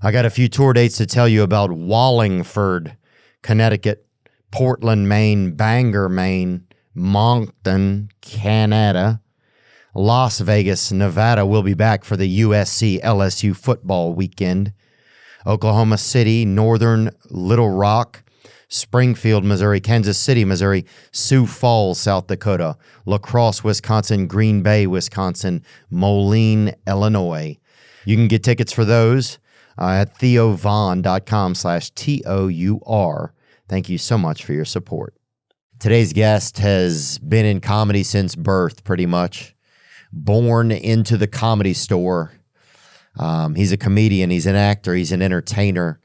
I got a few tour dates to tell you about: Wallingford, Connecticut; Portland, Maine; Bangor, Maine; Moncton, Canada; Las Vegas, Nevada. We'll be back for the USC LSU football weekend. Oklahoma City, Northern Little Rock, Springfield, Missouri; Kansas City, Missouri; Sioux Falls, South Dakota; La Crosse, Wisconsin; Green Bay, Wisconsin; Moline, Illinois. You can get tickets for those at theovon.com/TOUR. Thank you so much for your support. Today's guest has been in comedy since birth, pretty much. Born into the Comedy Store. He's a comedian, he's an actor, he's an entertainer.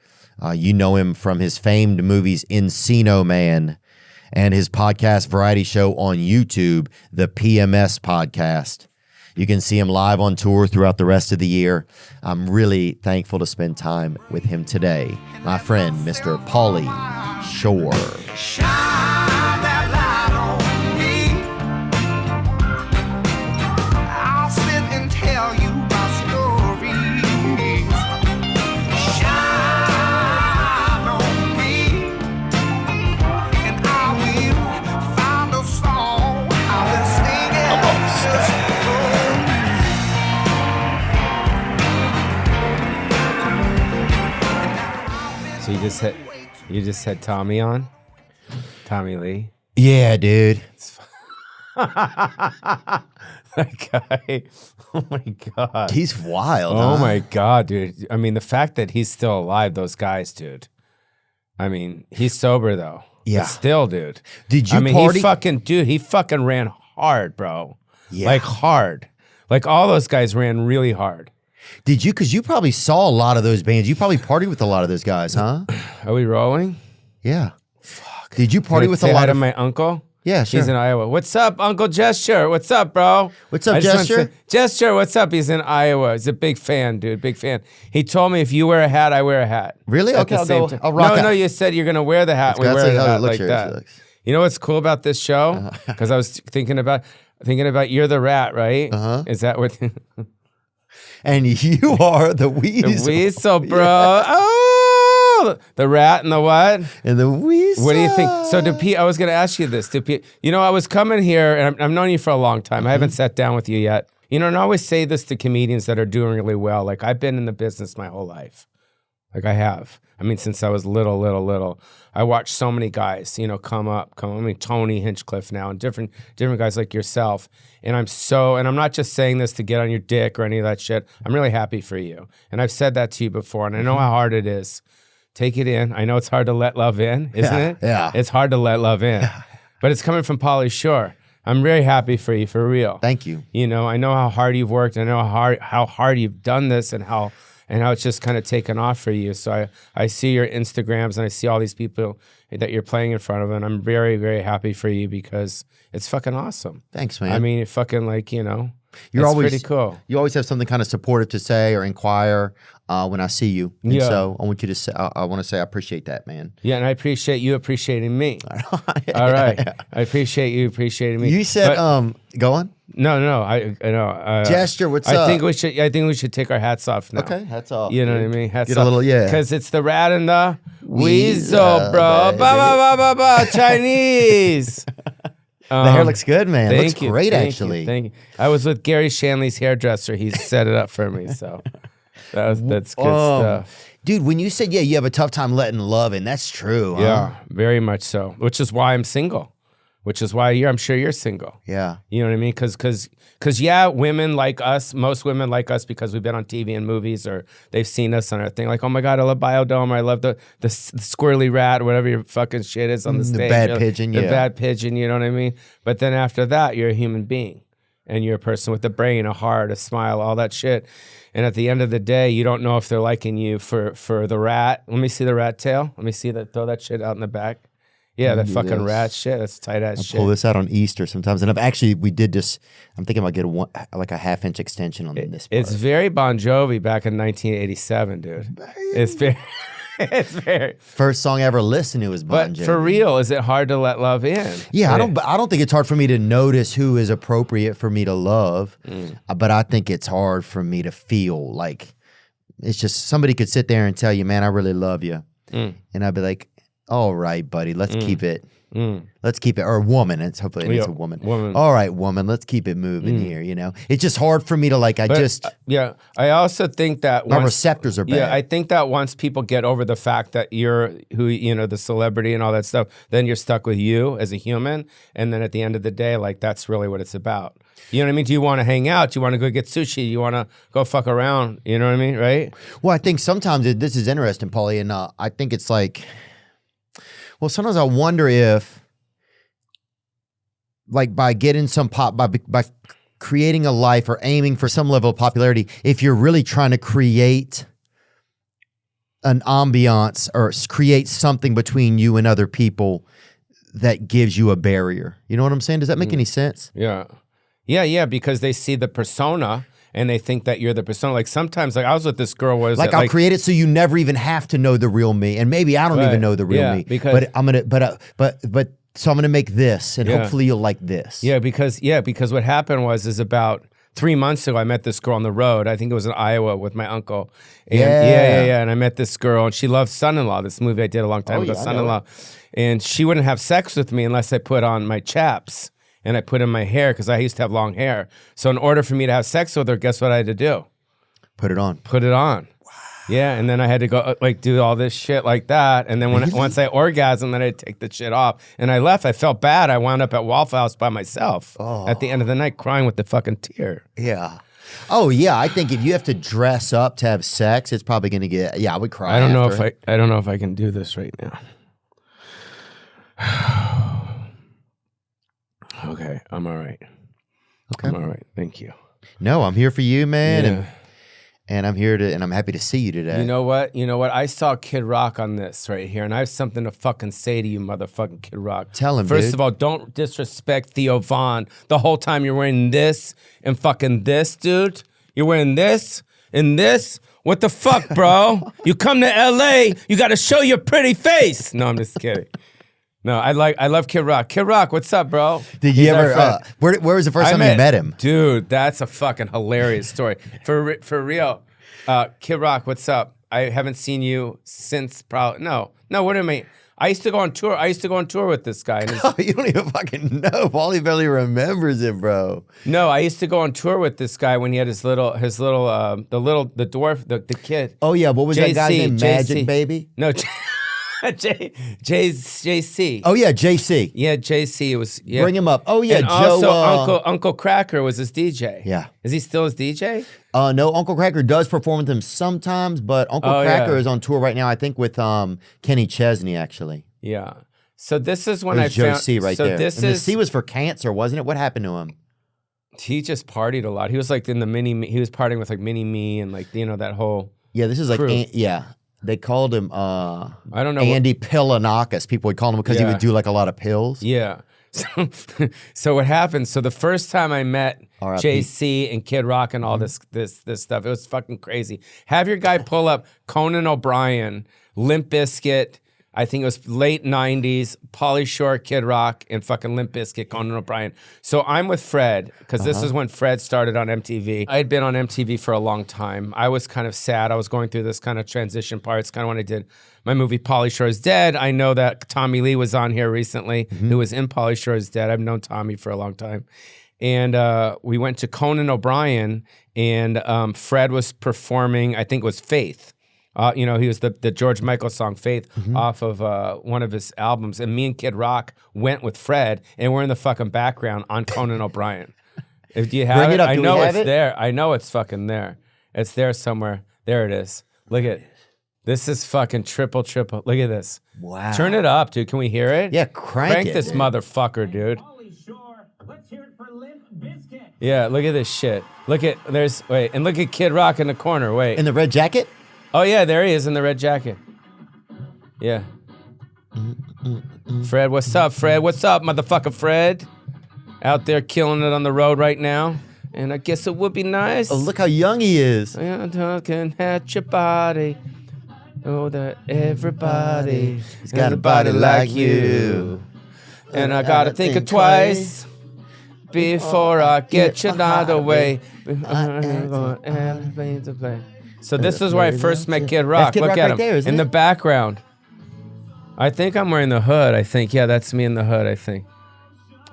You know him from his famed movies Encino Man and his podcast variety show on YouTube, the PMS Podcast. You can see him live on tour throughout the rest of the year. I'm really thankful to spend time with him today. My friend, Mr. Pauly Shore. So you just had Tommy on? Tommy Lee? Yeah, dude. That guy. Oh my God. He's wild. Oh my God, dude. I mean, the fact that he's still alive, those guys, dude. I mean, he's sober though. Yeah. But still, dude. Did you party? party? He fucking ran hard, bro. Yeah. Like hard. Like all those guys ran really hard. Did you? Because you probably saw a lot of those bands. You probably partied with a lot of those guys, huh? Are we rolling? Yeah. Fuck. Did you party with a lot of my uncle? Yeah, sure. He's in Iowa. What's up, Uncle Gesture? What's up, bro? What's up, Gesture? Gesture, what's up? He's in Iowa. He's a big fan, dude. Big fan. He told me if you wear a hat, I wear a hat. Really? Okay, I'll rock No, you said you're gonna wear the hat. We wear the hat like that. You know what's cool about this show? Because I was thinking about you're the rat, right? Is that what? And you are the weasel. The weasel, bro. Yeah. Oh, the rat and the what? And the weasel. What do you think? So I was going to ask you this. I was coming here, and I've known you for a long time. I haven't sat down with you yet. And I always say this to comedians that are doing really well. Like, I've been in the business my whole life. Like, I have. I mean, since I was little. I watched so many guys, come up. I mean, Tony Hinchcliffe now, and different guys like yourself. And I'm not just saying this to get on your dick or any of that shit. I'm really happy for you. And I've said that to you before, and I know how hard it is. Take it in. I know it's hard to let love in, isn't it? Yeah. It's hard to let love in. Yeah. But it's coming from Pauly Shore. I'm very happy for you, for real. Thank you. I know how hard you've worked. I know how hard you've done this and how it's just kind of taken off for you. So I see your Instagrams and I see all these people that you're playing in front of, and I'm very, very happy for you because it's fucking awesome. Thanks, man. I mean, it fucking you're always pretty cool. You always have something kind of supportive to say or inquire when I see you. And so I want you to say, I want to say I appreciate that, man. Yeah, and I appreciate you appreciating me. All right. I appreciate you appreciating me. You said, go on. No, I know. Gesture, what's up? I think we should take our hats off now. Okay, hats off. You know what I mean? Hats Get off. a little, yeah. Because it's the rat and the weasel, bro. Ba ba ba ba ba. Chinese. The hair looks good, man. It looks great, thank actually. You, thank you. I was with Gary Shanley's hairdresser. He set it up for me, so that's good stuff. Dude, when you said, you have a tough time letting love in, that's true. Yeah, very much so, which is why I'm single. Which is why I'm sure you're single. Yeah. You know what I mean? Because women like us, most women like us because we've been on TV and movies or they've seen us on our thing. Like, oh my God, I love Biodome. Or I love the squirrely rat or whatever your fucking shit is on the stage. The bad pigeon, The bad pigeon, you know what I mean? But then after that, you're a human being. And you're a person with a brain, a heart, a smile, all that shit. And at the end of the day, you don't know if they're liking you for the rat. Let me see the rat tail. Let me see that. Throw that shit out in the back. Yeah, that fucking rat shit. That's tight ass shit. I pull this out on Easter sometimes, and we did this. I'm thinking about getting like a half-inch extension on this part. It's very Bon Jovi back in 1987, dude. It's very. First song I ever listened to was Bon Jovi. But for real, is it hard to let love in? Yeah, I don't think it's hard for me to notice who is appropriate for me to love, but I think it's hard for me to feel like It's just somebody could sit there and tell you, man, I really love you. And I'd be like, all right, buddy, let's keep it. Let's keep it. Or a woman. It's hopefully it's a woman. All right, woman, let's keep it moving here, you know? It's just hard for me to like, I also think that my receptors are bad. Yeah, I think that once people get over the fact that you're who, you know, the celebrity and all that stuff, then you're stuck with you as a human. And then at the end of the day, like, that's really what it's about. You know what I mean? Do you want to hang out? Do you want to go get sushi? You want to go fuck around? You know what I mean? Right? Well, I think sometimes this is interesting, Pauly, and I think it's like, well, sometimes I wonder if, like, by getting some by creating a life or aiming for some level of popularity, if you're really trying to create an ambiance or create something between you and other people that gives you a barrier. You know what I'm saying? Does that make any sense? Yeah, because they see the persona and they think that you're the persona. Like sometimes, like I was with this girl, I'll create it so you never even have to know the real me, and maybe I don't even know the real me. But I'm gonna, so I'm gonna make this, and hopefully you'll like this. Because what happened is about 3 months ago, I met this girl on the road. I think it was in Iowa with my uncle. And and I met this girl, and she loved Son-in-Law. This movie I did a long time ago, Son-in-Law, and she wouldn't have sex with me unless I put on my chaps. And I put in my hair because I used to have long hair. So in order for me to have sex with her, guess what I had to do? Put it on. Put it on. Wow. Yeah, and then I had to go like do all this shit like that. And then once I orgasmed, then I'd take the shit off. And I left. I felt bad. I wound up at Waffle House by myself at the end of the night crying with the fucking tear. Yeah. Oh yeah, I think if you have to dress up to have sex, it's probably gonna get. Yeah, I would cry. I don't know if I can do this right now. Okay, I'm all right. Okay. I'm all right. Thank you. No, I'm here for you, man. And I'm here and I'm happy to see you today. You know what? I saw Kid Rock on this right here, and I have something to fucking say to you, motherfucking Kid Rock. Tell him, First of all, don't disrespect Theo Von the whole time you're wearing this and fucking this, dude. You're wearing this and this. What the fuck, bro? You come to LA, you got to show your pretty face. No, I'm just kidding. No, I love Kid Rock. Kid Rock, what's up, bro? Did you ever? Where was the first time you met him? Dude, that's a fucking hilarious story. For real, Kid Rock, what's up? I haven't seen you since probably no. What do you mean? I used to go on tour. With this guy. And you don't even fucking know. Pauly barely remembers it, bro. No, I used to go on tour with this guy when he had the dwarf, the kid. Oh yeah, what was that guy's name? Magic Baby? No. JC. Oh yeah, JC. Yeah, JC. It was. Yeah. Bring him up. Oh yeah, and Joe. Also, Uncle Cracker was his DJ. Yeah. Is he still his DJ? No, Uncle Cracker does perform with him sometimes, but Uncle Cracker is on tour right now. I think with Kenny Chesney actually. Yeah. So this is when I Joe found. C right there. This and the C was for cancer, wasn't it? What happened to him? He just partied a lot. He was like in the mini. He was partying with like Mini Me and like that whole. Yeah, this is like They called him I don't know Andy Pillanakis. People would call him because he would do like a lot of pills. Yeah. So what happened? So the first time I met JC and Kid Rock and all this stuff, it was fucking crazy. Have your guy pull up Conan O'Brien, Limp Bizkit. I think it was late 90s, Pauly Shore, Kid Rock, and fucking Limp Bizkit, Conan O'Brien. So I'm with Fred, because this is when Fred started on MTV. I had been on MTV for a long time. I was kind of sad. I was going through this kind of transition part. It's kind of when I did my movie Pauly Shore is Dead. I know that Tommy Lee was on here recently, who was in Pauly Shore is Dead. I've known Tommy for a long time. And we went to Conan O'Brien, and Fred was performing, I think it was Faith. He was the George Michael song Faith off of one of his albums. And me and Kid Rock went with Fred, and we're in the fucking background on Conan O'Brien. Do you have Bring it up. I Do know we have it's it? there. I know it's fucking there. It's there somewhere. There it is. Look at this is fucking triple. Look at this. Wow. Turn it up, dude. Can we hear it? Yeah, crank it, this dude. Motherfucker, dude. Pauly Shore, let's hear it for Limp Bizkit. Yeah, look at this shit. Look at Kid Rock in the corner. Wait. In the red jacket? Oh, yeah, there he is in the red jacket. Yeah. Fred, what's up, Fred? What's up, motherfucker Fred? Out there killing it on the road right now. And I guess it would be nice. Oh, look how young he is. I'm talking at your body. Oh, that everybody. He's got a body like you. And I gotta think it twice before I get you out of the way. So this is where I first met Kid Rock. Kid Look Rock at right him there, isn't in it? the background. I think I'm wearing the hood. I think, yeah, that's me in the hood. I think.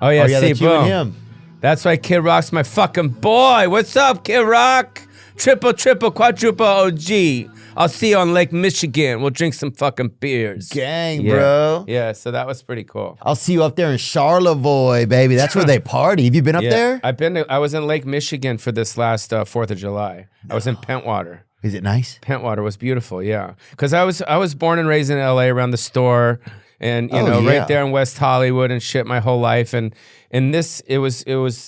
Oh yeah, see, that's you boom. and him. That's why Kid Rock's my fucking boy. What's up, Kid Rock? Triple, quadruple OG. I'll see you on Lake Michigan. We'll drink some fucking beers. Gang, Yeah. bro. Yeah, so that was pretty cool. I'll see you up there in Charlevoix, baby. That's where they party. Have you been up there? I was in Lake Michigan for this last 4th of July. I was in Pentwater. Is it nice? Pentwater was beautiful, yeah. Because I was born and raised in LA around the store, and you know, yeah. right there in West Hollywood and shit my whole life. And this last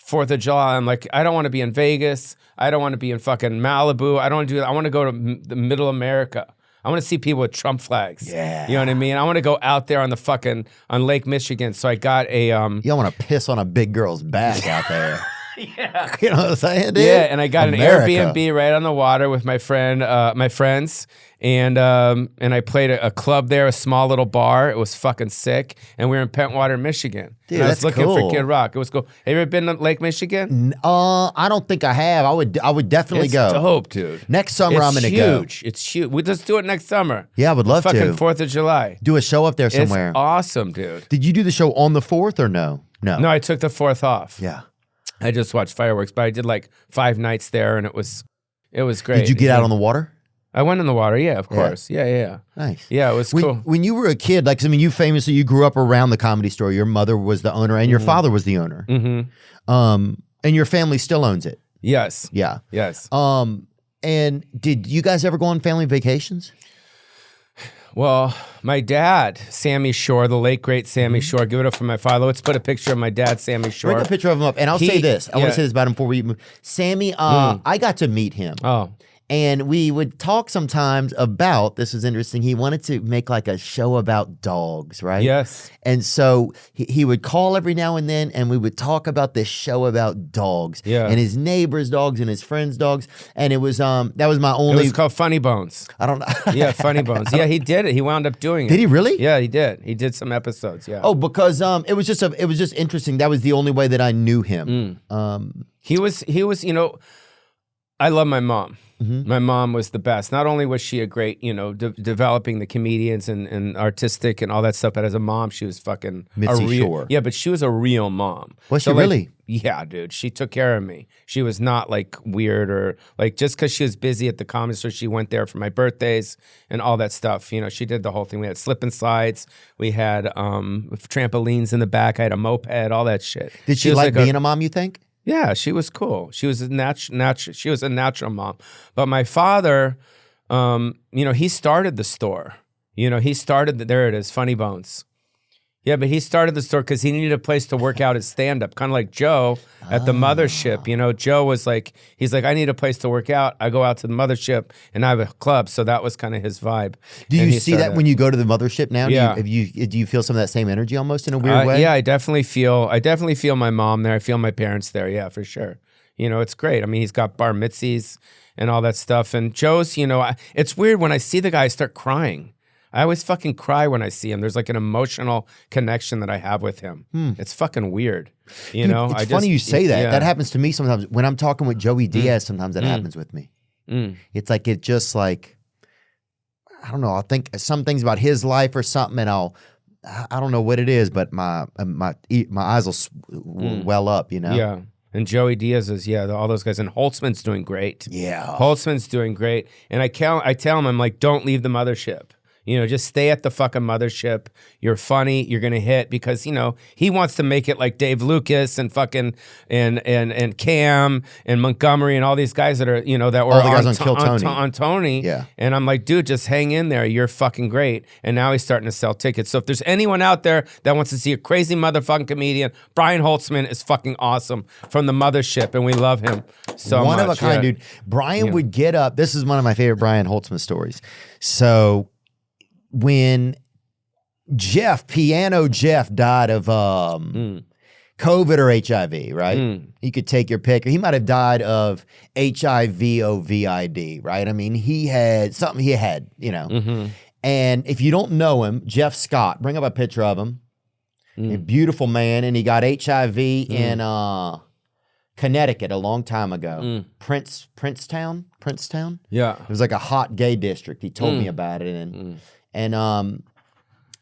4th of July, I'm like, I don't want to be in Vegas. I don't want to be in fucking Malibu. I don't want to do that. I want to go to the middle America. I want to see people with Trump flags. Yeah. You know what I mean? I want to go out there on on Lake Michigan. So I got a You don't want to piss on a big girl's back out there. yeah. You know what I'm saying, dude? Yeah, and I got America. an Airbnb right on the water with my friends, and I played a club there, a small little bar. It was fucking sick, and we were in Pentwater, Michigan. Dude, and I was that's looking cool. for Kid Rock. It was cool. Have you ever been to Lake Michigan? I don't think I have. I would definitely It's go. dope, dude. Next summer, It's I'm going to go. huge. It's huge. We just do it next summer. Yeah, I would love fucking to. 4th of July. Do a show up there somewhere. It's awesome, dude. Did you do the show on the 4th or no? No, I took the 4th off. Yeah. I just watched fireworks, but I did like 5 nights there, and it was great. Did you get out on the water? I went in the water, yeah, of course. Yeah. Nice. Yeah, it was When, cool. when you were a kid, like, I mean, you grew up around the Comedy Store. Your mother was the owner and your father was the owner. Mm-hmm. And your family still owns it. Yes. Yeah. Yes. And did you guys ever go on family vacations? Well, my dad, Sammy Shore, the late great Sammy Shore. Give it up for my father. Let's put a picture of my dad, Sammy Shore. Bring a picture of him up. And I'll say this. I want yeah. to say this about him before we move. Sammy, I got to meet him. Oh. And we would talk sometimes about, this was interesting, he wanted to make like a show about dogs, right? Yes. And so he would call every now and then and we would talk about this show about dogs. Yeah. And his neighbors' dogs and his friends' dogs. And it was, that was my It only, was called Funny Bones. I don't know. Yeah, Funny Bones. Yeah, he did it. He wound up doing it. Did he really? Yeah, he did. He did some episodes, yeah. Oh, because it was just interesting. That was the only way that I knew him. He was, you know, I love my mom. My mom was the best. Not only was she a great, you know, developing the comedians and artistic and all that stuff, but as a mom, she was fucking Mitsy a real, Shore. Yeah, but she was a real mom. Was she like, really? Yeah, dude. She took care of me. She was not like weird or like just because she was busy at the Comedy Store, she went there for my birthdays and all that stuff. You know, she did the whole thing. We had slip and slides. We had trampolines in the back. I had a moped, all that shit. Did she was like being a mom, you think? Yeah, she was cool. She was she was a natural mom. But my father, you know, he started the store. You know, he started there it is, Funny Bones. Yeah, but he started the store because he needed a place to work out his stand-up, kind of like Joe at the mothership. You know, Joe was like, he's like, I need a place to work out. I go out to the mothership and I have a club. So that was kind of his vibe. Do And you he see that started- when you go to the mothership now? Yeah. Do you feel some of that same energy almost in a weird way? Yeah, I definitely feel my mom there. I feel my parents there. Yeah, for sure. You know, it's great. I mean, he's got bar mitzies and all that stuff. And Joe's, you know, it's weird when I see the guy, I start crying. I always fucking cry when I see him. There's like an emotional connection that I have with him. It's fucking weird. You Dude, know, it's funny you say that. yeah. That happens to me sometimes. When I'm talking with Joey Diaz, sometimes that happens with me. It's like, it just like, I don't know, I'll think some things about his life or something and I don't know what it is, but my eyes will well up, you know? Yeah. And Joey Diaz is, all those guys. And Holtzman's doing great. Yeah. Holtzman's doing great. And I tell him, I'm like, don't leave the mothership. You know, just stay at the fucking mothership. You're funny. You're gonna hit because you know he wants to make it like Dave Lucas and fucking and Cam and Montgomery and all these guys that are that were all the guys on Kill Tony. on Tony. Yeah. And I'm like, dude, just hang in there. You're fucking great. And now he's starting to sell tickets. So if there's anyone out there that wants to see a crazy motherfucking comedian, Brian Holtzman is fucking awesome from the mothership, and we love him so much. One of a kind, dude. Brian would get up. This is one of my favorite Brian Holtzman stories. So when Piano Jeff died of COVID or HIV, right? You could take your pick. He might have died of HIV-OVID, right? I mean, he had something he had, And if you don't know him, Jeff Scott, bring up a picture of him. A beautiful man, and he got HIV in Connecticut a long time ago. Princetown. Yeah. It was like a hot gay district. He told me about it, and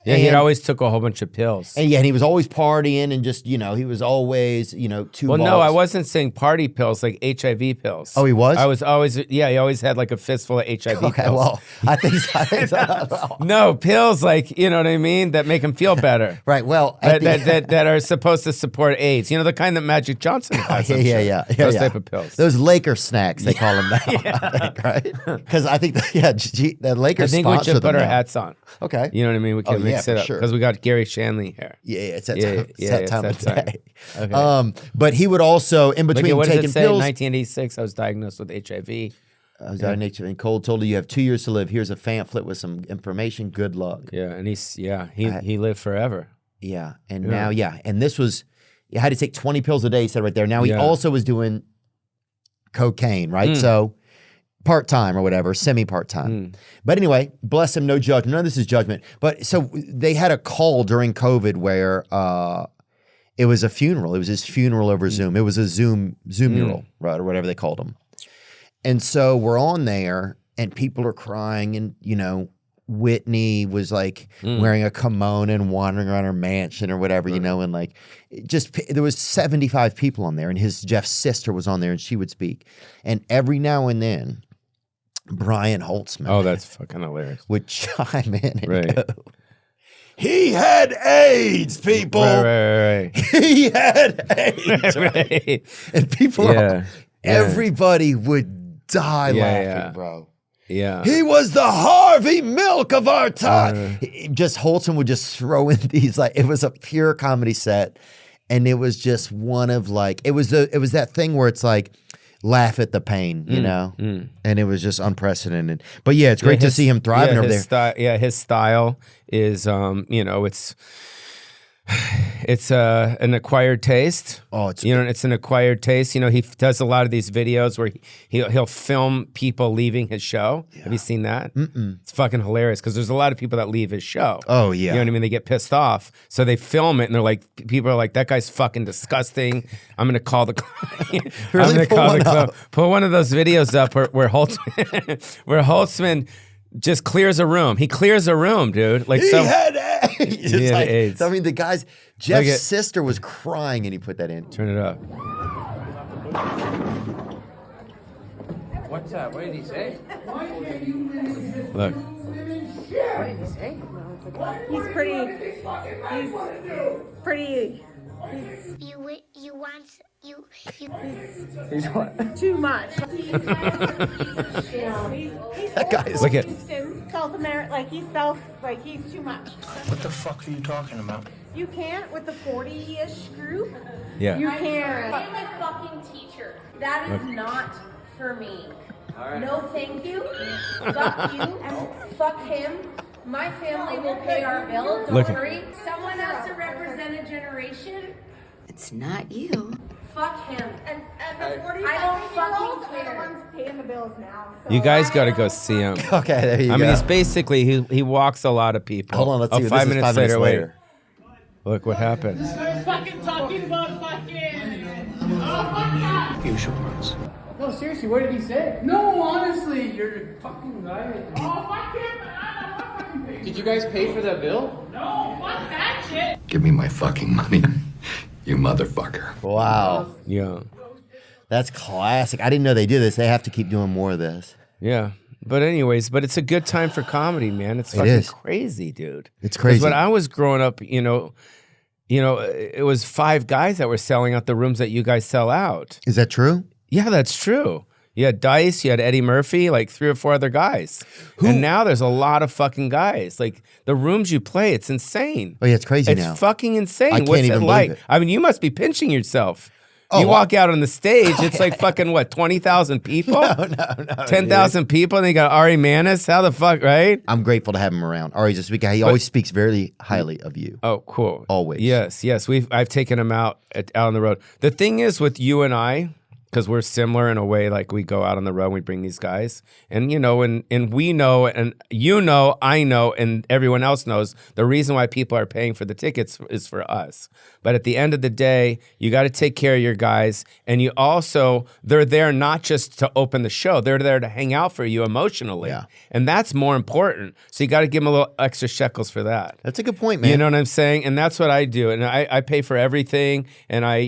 Yeah, he always took a whole bunch of pills. and he was always partying and just he was always two. Well, balls. no, I wasn't saying party pills, like HIV pills. Oh, he was? I was always, he always had like a fistful of HIV Okay, pills. well, I think so. No, pills like, you know what I mean, that make him feel better. Right. Well, that are supposed to support AIDS. You know, the kind that Magic Johnson has. yeah. Those type of pills. Those Laker snacks, they call them now, I think, right? Because I think the Lakers I think we sponsor should put them our now. hats on. Okay. You know what I mean? We can mix for it up sure. because we got Gary Shanley here. Yeah, it's that Yeah, time, yeah, that it's time that of time. day. Okay. But he would also, in Look between at what does taking it say? In pills, 1986, I was diagnosed with HIV. I was out of nature, and Cole told you have 2 years to live. Here's a pamphlet with some information. Good luck. Yeah, and he lived forever. Yeah, and now, and this was, you had to take 20 pills a day, he said right there. Now, he Yeah. also was doing cocaine, right? So, part-time or whatever, semi-part-time. But anyway, bless him, no judgment. None of this is judgment. But so they had a call during COVID where it was a funeral. It was his funeral over Zoom. It was a Zoom mural, right, or whatever they called them. And so we're on there, and people are crying, and Whitney was like wearing a kimono and wandering around her mansion or whatever, and like there was 75 people on there, and Jeff's sister was on there, and she would speak. And every now and then, Brian Holtzman. Oh, that's fucking hilarious. Would chime in and Right. go, he had AIDS, people. Right. He had AIDS. Right. And people, Yeah. everybody would die laughing, yeah. bro. Yeah. He was the Harvey Milk of our time. Holtzman would just throw in these, like, it was a pure comedy set. And it was just one of like, it was that thing where it's like, laugh at the pain, and it was just unprecedented. But yeah, it's great to see him thriving over there. His style is, it's an acquired taste. Oh, it's it's an acquired taste. He does a lot of these videos where he'll film people leaving his show. Have you seen that? It's fucking hilarious because there's a lot of people that leave his show. Oh, yeah. You know what I mean? They get pissed off, so they film it, and they're like, people are like, that guy's fucking disgusting. I'm gonna call the client. Really? I'm gonna Pull call one the up. Put one of those videos up where Holtzman just clears a room. He clears a room, dude. Like He some. had AIDS. It's He had like, AIDS. I mean, the guy's, Jeff's Look at- sister was crying and he put that in. Turn it up. What's that? What did he say? Look. What did he say? He's pretty. He's what? Too much. That guy is Look at. South America, he's too much. What the fuck are you talking about? You can't with the 40-ish group. Yeah. You can't. I'm a fucking teacher. That is not for me. No, thank you. Fuck you. And fuck him. My family will pay our bill. Don't Look at- worry. Someone has to represent a generation. It's not you. Fuck him. And the 45-year-olds I don't are the fucking care. ones paying the bills now. So You guys got to go see him. Okay, there you I go. mean, he's basically he walks a lot of people. Hold on, let's see. Oh, This 5 is minutes 5 minutes later. later. Wait. Look what happened. Fucking talking about fucking. Oh, fuck that. Usual ones. No, seriously, what did he say? No, honestly, you're a fucking guy. Oh, fuck him. I don't want fucking pay. Did you guys pay for that bill? No, fuck that shit. Give me my fucking money, you motherfucker. Wow. Yeah. That's classic. I didn't know they did this. They have to keep doing more of this. Yeah. But anyways, it's a good time for comedy, man. It's fucking is. crazy, dude. It's crazy. 'Cause when I was growing up, it was 5 guys that were selling out the rooms that you guys sell out. Is that true? Yeah, that's true. You had Dice, you had Eddie Murphy, like 3 or 4 other guys. And now there's a lot of fucking guys. Like the rooms you play, it's insane. Oh, yeah, it's crazy It's now. fucking insane. I can't What's even it like? believe it. I mean, you must be pinching yourself. Oh, you walk out on the stage, it's like fucking what, 20,000 people? No. 10,000 people, and they got Ari Manis. How the fuck, right? I'm grateful to have him around. Ari's a speaker. He always speaks very highly of you. Oh, cool. Always. Yes. I've taken him out on the road. The thing is with you and I, because we're similar in a way. Like we go out on the road and we bring these guys, and you know, and we know, and you know, I know, and everyone else knows the reason why people are paying for the tickets is for us. But at the end of the day, you got to take care of your guys, and you also, they're there not just to open the show, they're there to hang out for you emotionally, and that's more important. So you got to give them a little extra shekels for that. That's a good point, man. You know what I'm saying? And that's what I do, and I pay for everything, and I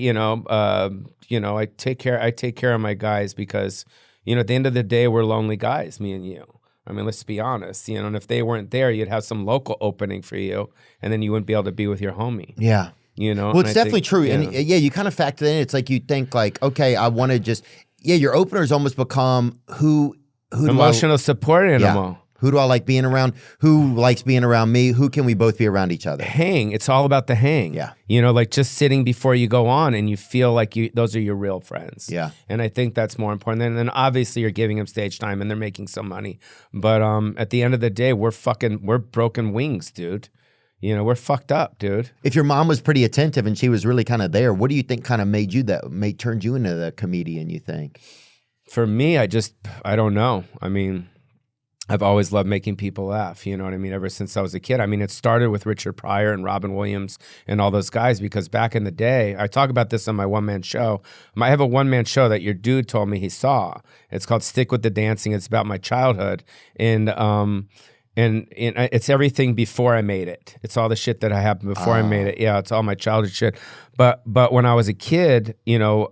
take care of my guys because, you know, at the end of the day, we're lonely guys, me and you. I mean, let's be honest, you know, and if they weren't there, you'd have some local opening for you, and then you wouldn't be able to be with your homie. Yeah. You know? Well, it's definitely true. And you kind of factor in, it's like you think like, okay, I want to just, your openers almost become who emotional support animal. Who do I like being around? Who likes being around me? Who can we both be around each other? Hang. It's all about the hang. Yeah. You know, like just sitting before you go on and you feel like those are your real friends. Yeah. And I think that's more important. And then obviously you're giving them stage time and they're making some money. But at the end of the day, we're broken wings, dude. You know, we're fucked up, dude. If your mom was pretty attentive and she was really kind of there, what do you think kind of turned you into the comedian, you think? For me, I don't know. I mean, I've always loved making people laugh, you know what I mean, ever since I was a kid. I mean, it started with Richard Pryor and Robin Williams and all those guys because back in the day, I talk about this on my one-man show. I have a one-man show that your dude told me he saw. It's called Stick with the Dancing. It's about my childhood. And it's everything before I made it. It's all the shit that happened before I made it. Yeah, it's all my childhood shit. But when I was a kid, you know,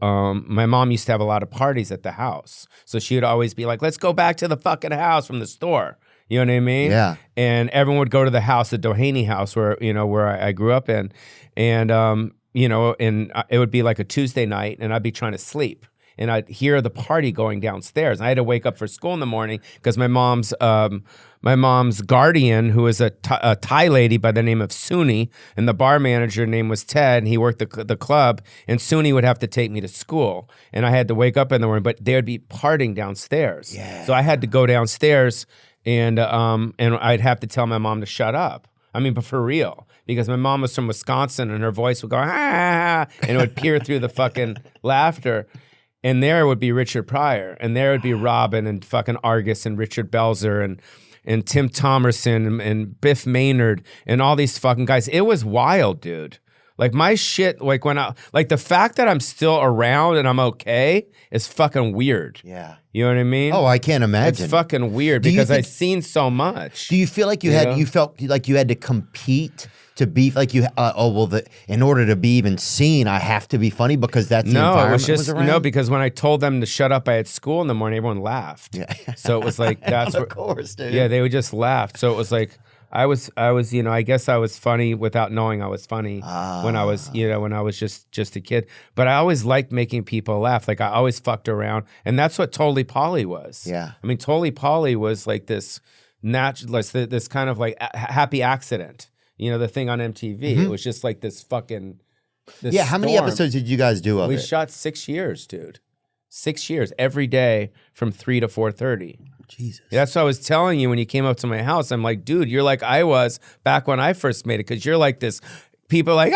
my mom used to have a lot of parties at the house. So she would always be like, let's go back to the fucking house from the store. You know what I mean? Yeah. And everyone would go to the house, the Doheny house, where I grew up in. And, you know, and it would be like a Tuesday night and I'd be trying to sleep. And I'd hear the party going downstairs. I had to wake up for school in the morning because my mom's guardian, who is a Thai lady by the name of Suni, and the bar manager name was Ted, and he worked the club, and Suni would have to take me to school. And I had to wake up in the morning, but they would be partying downstairs. Yeah. So I had to go downstairs, and I'd have to tell my mom to shut up. I mean, but for real. Because my mom was from Wisconsin, and her voice would go, ah, and it would peer through the fucking laughter. And there would be Richard Pryor, and there would be Robin and fucking Argus and Richard Belzer and Tim Thomerson and Biff Maynard and all these fucking guys. It was wild, dude. Like my shit, like the fact that I'm still around and I'm okay is fucking weird. Yeah. You know what I mean? Oh, I can't imagine. It's fucking weird because I've seen so much. Do you feel like you felt like you had to compete to be like in order to be even seen, I have to be funny because that's the environment it was just around? Because when I told them to shut up, I had school in the morning, everyone laughed. Yeah. So it was like that's of course, dude. Yeah, they would just laugh. So it was like I was, you know, I guess I was funny without knowing I was funny when I was, you know, when I was just a kid. But I always liked making people laugh. Like I always fucked around, and that's what Totally Pauly was. Yeah. I mean, Totally Pauly was like this this kind of like happy accident. You know, the thing on MTV. Mm-hmm. It was just like this fucking. How many episodes did you guys do of it? We shot 6 years, dude. 6 years every day from 3 to 4:30. Jesus. That's what I was telling you when you came up to my house. I'm like, dude, you're like I was back when I first made it because you're like this. People are like,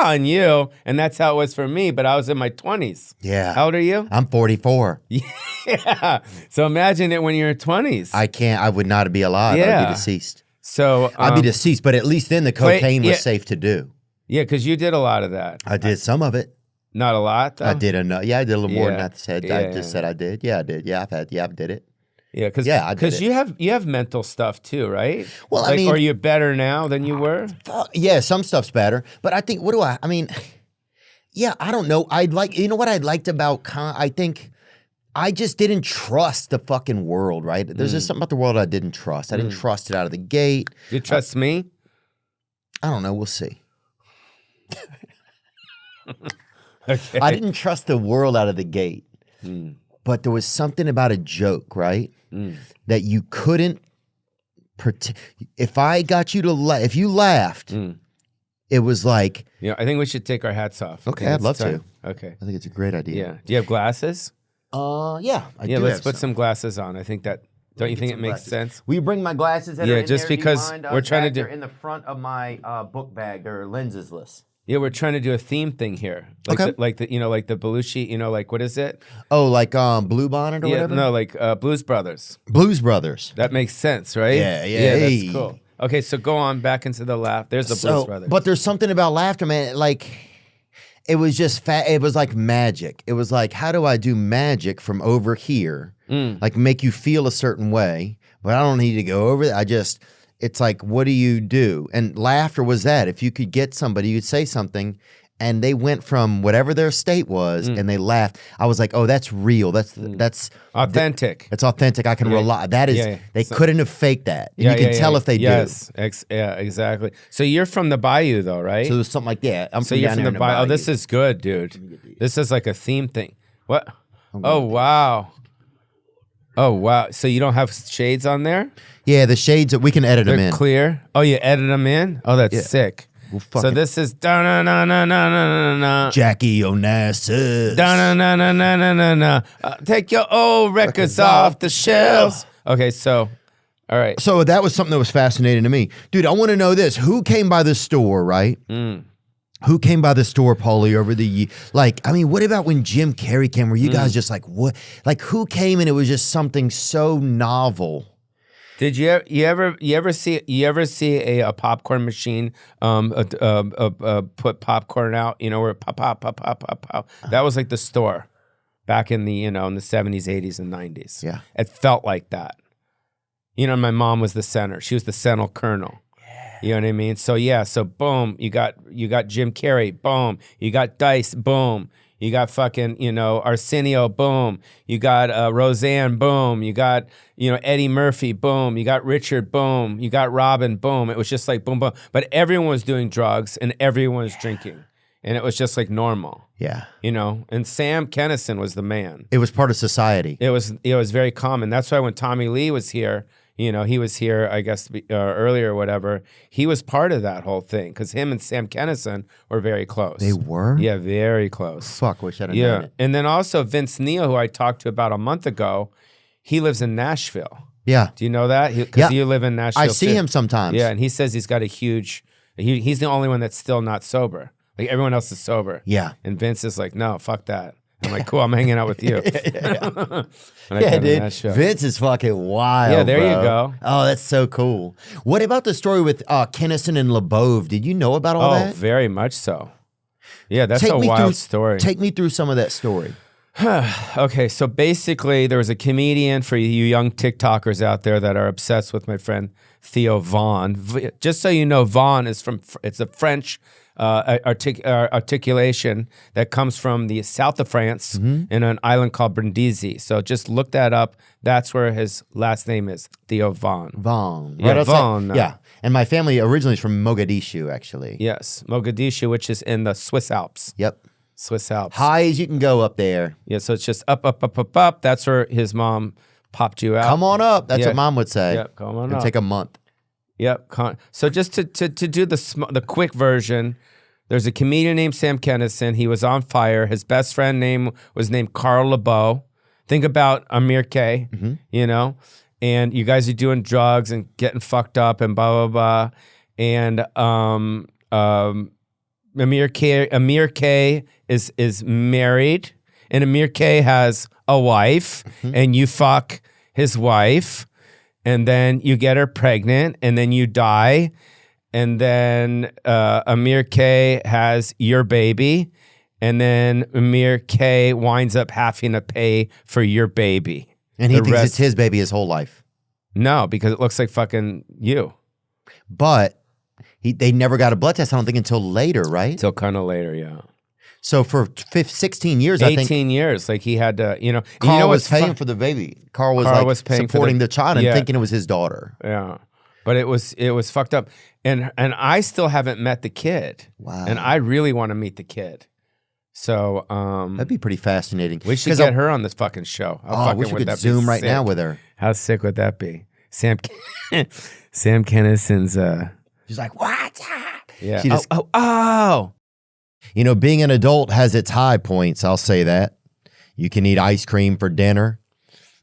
on you. And that's how it was for me. But I was in my 20s. Yeah. How old are you? I'm 44. Yeah. So imagine it when you're 20s. I would not be alive. Yeah. I'd be deceased. So I'd be deceased. But at least then the cocaine was safe to do. Yeah, because you did a lot of that. I did some of it. Not a lot, though? I did enough. Yeah, I did a little more than I said. Yeah. I just said I did. Yeah, I did. Yeah, I did it. Yeah, because you have mental stuff too, right? Well, like, I mean, are you better now than you were? Yeah, some stuff's better. But I think, yeah, I don't know. You know what I liked about, I think I just didn't trust the fucking world, right? There's just something about the world I didn't trust. I didn't trust it out of the gate. You trust me? I don't know. We'll see. Okay. I didn't trust the world out of the gate. But there was something about a joke, right? That you couldn't if I got you to laugh, if you laughed, it was like... Yeah, I think we should take our hats off. Okay, I'd love to. Okay. I think it's a great idea. Yeah. Do you have glasses? Yeah, I do. Let's put some glasses on. I think that... Don't you think it makes sense? Will you bring my glasses that are in just there? because we're trying to do... They're in the front of my book bag. They're lenses-less. Yeah, we're trying to do a theme thing here. Like Okay. like the Belushi, like what is it? Oh, like Blue Bonnet or whatever? No, like Blues Brothers. Blues Brothers. That makes sense, right? Yeah. That's cool. Okay, so go on back into the laugh. There's the Blues Brothers. But there's something about laughter, man. Like, it was just it was like magic. It was like, how do I do magic from over here? Like, make you feel a certain way, but I don't need to go over that. It's like, what do you do? And laughter was that. If you could get somebody, you'd say something, and they went from whatever their state was, and they laughed. I was like, oh, that's real. That's authentic. It's authentic. I can rely. That is, they couldn't have faked that. And you can tell if they do. Yes, exactly. So you're from the Bayou, though, right? So it was something like that. I'm so from you're down from there the in Bayou. Oh, this is good, dude. This is like a theme thing. What? Oh, wow. Oh, wow. So you don't have shades on there? Yeah, the shades, we can edit them They're in. clear? Oh, you edit them in? Oh, that's sick. Well, So this is da-na-na-na-na-na-na-na. Jackie Onassis. Da-na-na-na-na-na-na. Take your old records off the shelves. Okay, so, all right. So that was something that was fascinating to me. Dude, I want to know this. Who came by the store, right? Who came by the store, Pauly, over the year? Like, I mean, what about when Jim Carrey came? Were you guys just like, what? Like, who came and it was just something so novel? Did you ever see a popcorn machine put popcorn out? Where pop pop pop pop pop pop. That was like the store back in the in the 70s, 80s, and 90s. Yeah, it felt like that. My mom was the center. She was the central kernel. You know what I mean? So so boom, you got Jim Carrey, boom, you got Dice, boom. You got fucking, Arsenio, boom. You got Roseanne, boom. You got, Eddie Murphy, boom. You got Richard, boom. You got Robin, boom. It was just like boom, boom. But everyone was doing drugs and everyone was drinking. And it was just like normal. Yeah. And Sam Kinison was the man. It was part of society. It was very common. That's why when Tommy Lee was here, he was here, I guess, earlier or whatever. He was part of that whole thing because him and Sam Kinison were very close. They were? Yeah, very close. Fuck, wish I'd have known it. And then also Vince Neil, who I talked to about a month ago, he lives in Nashville. Yeah. Do you know that? Because you live in Nashville. I see him sometimes. Yeah, and he says he's got a huge, he's the only one that's still not sober. Like everyone else is sober. Yeah. And Vince is like, no, fuck that. I'm like, cool, I'm hanging out with you. Yeah, dude. Vince is fucking wild. Yeah, there bro. you go. Oh, that's so cool. What about the story with Kinison and LeBove? Did you know about all that? Oh, very much so. Yeah, that's a wild story. Take me through some of that story. Okay, so basically, there was a comedian for you young TikTokers out there that are obsessed with my friend Theo Von. Just so you know, Von is it's a French articulation that comes from the south of France in an island called Brindisi. So just look that up. That's where his last name is, Theo Von. Von. Yeah, Right Von. Yeah. And my family originally is from Mogadishu, actually. Yes, Mogadishu, which is in the Swiss Alps. Yep. Swiss Alps. High as you can go up there. Yeah, so it's just up, up, up, up, up. That's where his mom popped you out. Come on up. That's what mom would say. Yep, come on It'll up. take a month. Yep. So just to do the quick version, there's a comedian named Sam Kinison. He was on fire. His best friend was named Carl LeBeau. Think about Amir K, and you guys are doing drugs and getting fucked up and blah, blah, blah. And Amir K is married, and Amir K has a wife, and you fuck his wife, and then you get her pregnant, and then you die, and then Amir K has your baby, and then Amir K winds up having to pay for your baby. And he thinks it's his baby his whole life. No, because it looks like fucking you. But they never got a blood test, I don't think, until later, right? Until kind of later, yeah. So for 16 years, 18 years, like he had to, Carl was paying for the baby. Carl was paying supporting the child and thinking it was his daughter. Yeah. But it was fucked up. And I still haven't met the kid. Wow. And I really want to meet the kid. So that'd be pretty fascinating. We should get her on this fucking show. I wish we could Zoom right now with her. How sick would that be? Sam Kinison's she's like, what's up? Yeah. She just, oh. Being an adult has its high points, I'll say that. You can eat ice cream for dinner.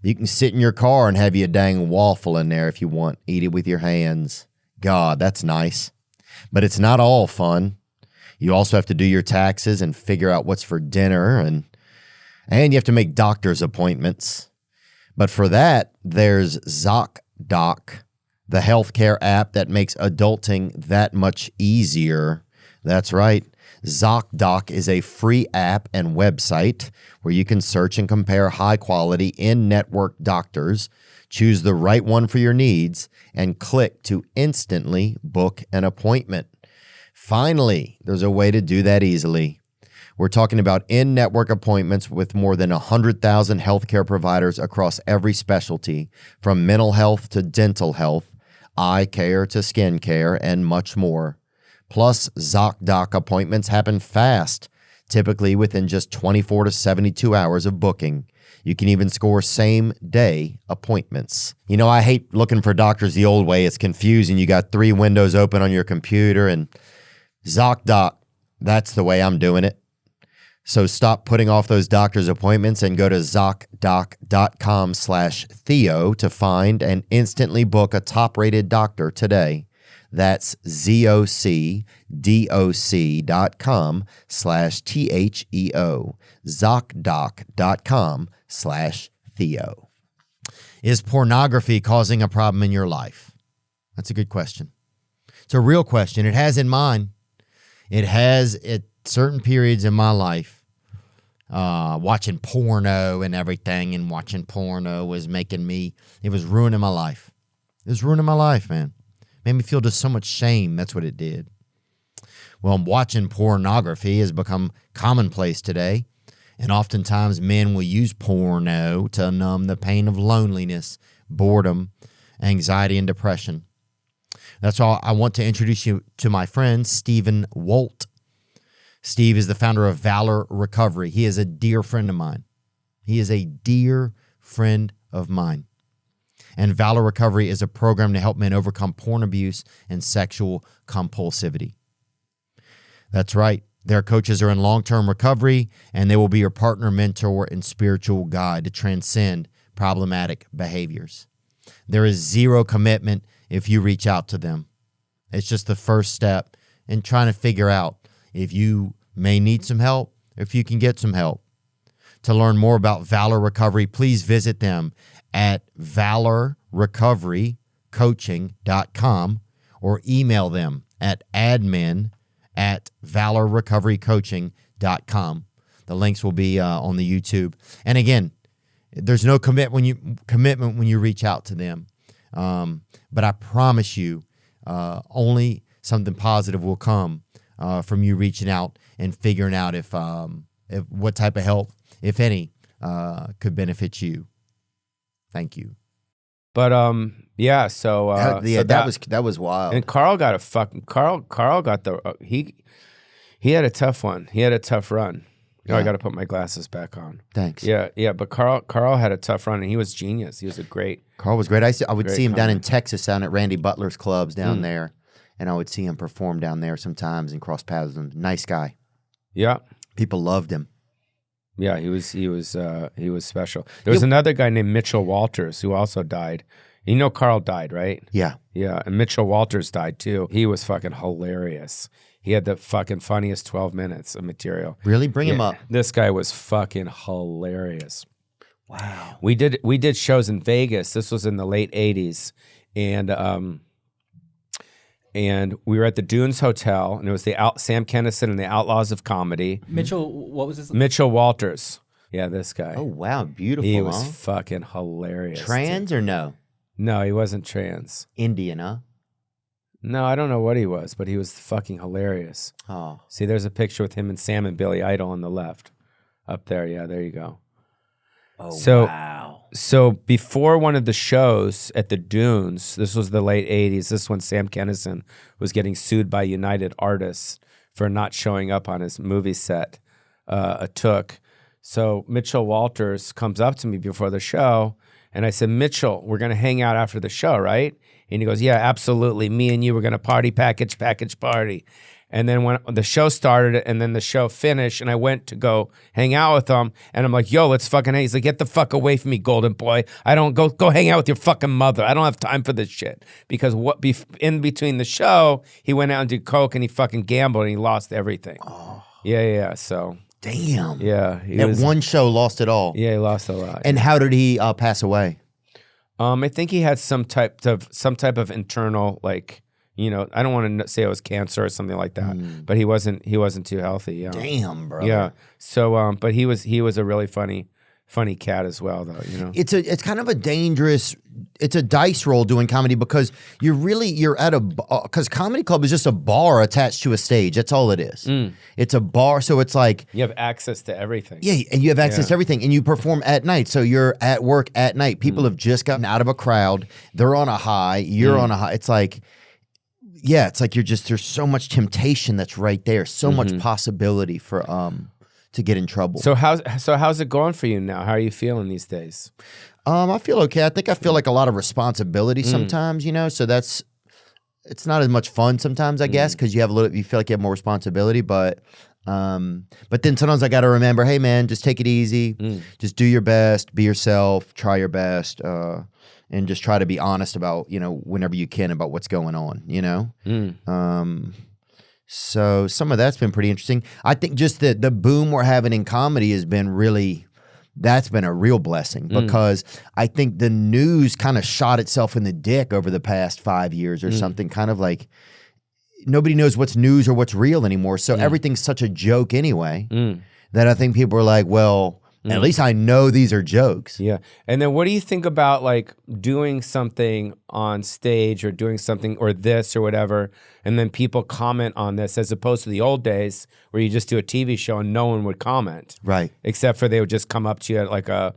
You can sit in your car and have you a dang waffle in there if you want. Eat it with your hands. God, that's nice. But it's not all fun. You also have to do your taxes and figure out what's for dinner, and you have to make doctor's appointments. But for that, there's ZocDoc, the healthcare app that makes adulting that much easier. That's right. ZocDoc is a free app and website where you can search and compare high-quality in-network doctors, choose the right one for your needs, and click to instantly book an appointment. Finally, there's a way to do that easily. We're talking about in-network appointments with more than 100,000 healthcare providers across every specialty, from mental health to dental health, eye care to skin care, and much more. Plus, ZocDoc appointments happen fast, typically within just 24 to 72 hours of booking. You can even score same-day appointments. You know, I hate looking for doctors the old way. It's confusing. You got 3 windows open on your computer, and ZocDoc, that's the way I'm doing it. So stop putting off those doctor's appointments and go to ZocDoc.com/Theo to find and instantly book a top-rated doctor today. That's ZocDoc.com/THEO. ZocDoc.com/Theo. Is pornography causing a problem in your life? That's a good question. It's a real question. It has in mine. It has at certain periods in my life. Watching porno and everything, and watching porno was it was ruining my life. It was ruining my life, man. Made me feel just so much shame. That's what it did. Well, watching pornography has become commonplace today, and oftentimes men will use porno to numb the pain of loneliness, boredom, anxiety, and depression. That's all. I want to introduce you to my friend, Stephen Wolt. Steve is the founder of Valor Recovery. He is a dear friend of mine. And Valor Recovery is a program to help men overcome porn abuse and sexual compulsivity. That's right. Their coaches are in long-term recovery, and they will be your partner, mentor, and spiritual guide to transcend problematic behaviors. There is zero commitment if you reach out to them. It's just the first step in trying to figure out if you may need some help, or if you can get some help. To learn more about Valor Recovery, please visit them at valorrecoverycoaching.com or email them at admin@valorrecoverycoaching.com. The links will be on the YouTube. And again, there's no commitment when you reach out to them. But I promise you, only something positive will come from you reaching out and figuring out if what type of help, if any, could benefit you. Thank you. But yeah. So that was wild. And Carl got he had a tough one. He had a tough run. Yeah. I got to put my glasses back on. Thanks. Yeah. But Carl had a tough run, and he was genius. He was Carl was great. I would great see him down in comic. Texas, down at Randy Butler's clubs down there, and I would see him perform down there sometimes and cross paths with him. Nice guy. Yeah. People loved him. Yeah, he was special. There was another guy named Mitchell Walters who also died. You know Carl died, right? Yeah. Yeah, and Mitchell Walters died too. He was fucking hilarious. He had the fucking funniest 12 minutes of material. Really? Bring him up. This guy was fucking hilarious. Wow. We did shows in Vegas. This was in the late 80s. And we were at the Dunes Hotel, and it was Sam Kinison and the Outlaws of Comedy. Mitchell, what was his name? Mitchell Walters. Yeah, this guy. Oh, wow. Beautiful, He was fucking hilarious. Trans or no? No, he wasn't trans. Indian, huh? No, I don't know what he was, but he was fucking hilarious. Oh. See, there's a picture with him and Sam and Billy Idol on the left. Up there, yeah, there you go. Oh, wow. So before one of the shows at the Dunes, this was the late 80s, this is when Sam Kinison was getting sued by United Artists for not showing up on his movie set, So Mitchell Walters comes up to me before the show, and I said, Mitchell, we're going to hang out after the show, right? And he goes, yeah, absolutely. Me and you were going to package party. And then when the show started and then the show finished and I went to go hang out with him and I'm like, yo, let's fucking hang. He's like, get the fuck away from me, golden boy. I don't go hang out with your fucking mother. I don't have time for this shit. Because in between the show, he went out and did coke and he fucking gambled and he lost everything. Oh. Yeah. So. Damn. Yeah. That one show lost it all. Yeah, he lost a lot. And how did he pass away? I think he had some type of internal, like, you know, I don't want to say it was cancer or something like that, but he wasn't too healthy. Yeah. Damn, bro. Yeah. So, but he was a really funny cat as well, though. You know, it's kind of a dangerous. It's a dice roll doing comedy because you're at because comedy club is just a bar attached to a stage. That's all it is. It's a bar, so it's like you have access to everything. Yeah, and you have access to everything, and you perform at night. So you're at work at night. People have just gotten out of a crowd. They're on a high. You're on a high. It's like. Yeah, it's like there's so much temptation that's right there, so much possibility for to get in trouble. So how's it going for you now? How are you feeling these days? I feel okay. I think I feel like a lot of responsibility sometimes, you know. So it's not as much fun sometimes, I guess, because you feel like you have more responsibility. But then sometimes I got to remember, hey man, just take it easy, just do your best, be yourself, try your best. And just try to be honest about, you know, whenever you can about what's going on, you know? So some of that's been pretty interesting. I think just the boom we're having in comedy has been that's been a real blessing because I think the news kind of shot itself in the dick over the past 5 years or something, kind of like nobody knows what's news or what's real anymore. So everything's such a joke anyway that I think people are like, well, at least I know these are jokes. Yeah. And then what do you think about like doing something on stage or doing something or this or whatever, and then people comment on this as opposed to the old days where you just do a TV show and no one would comment. Right. Except for they would just come up to you at like a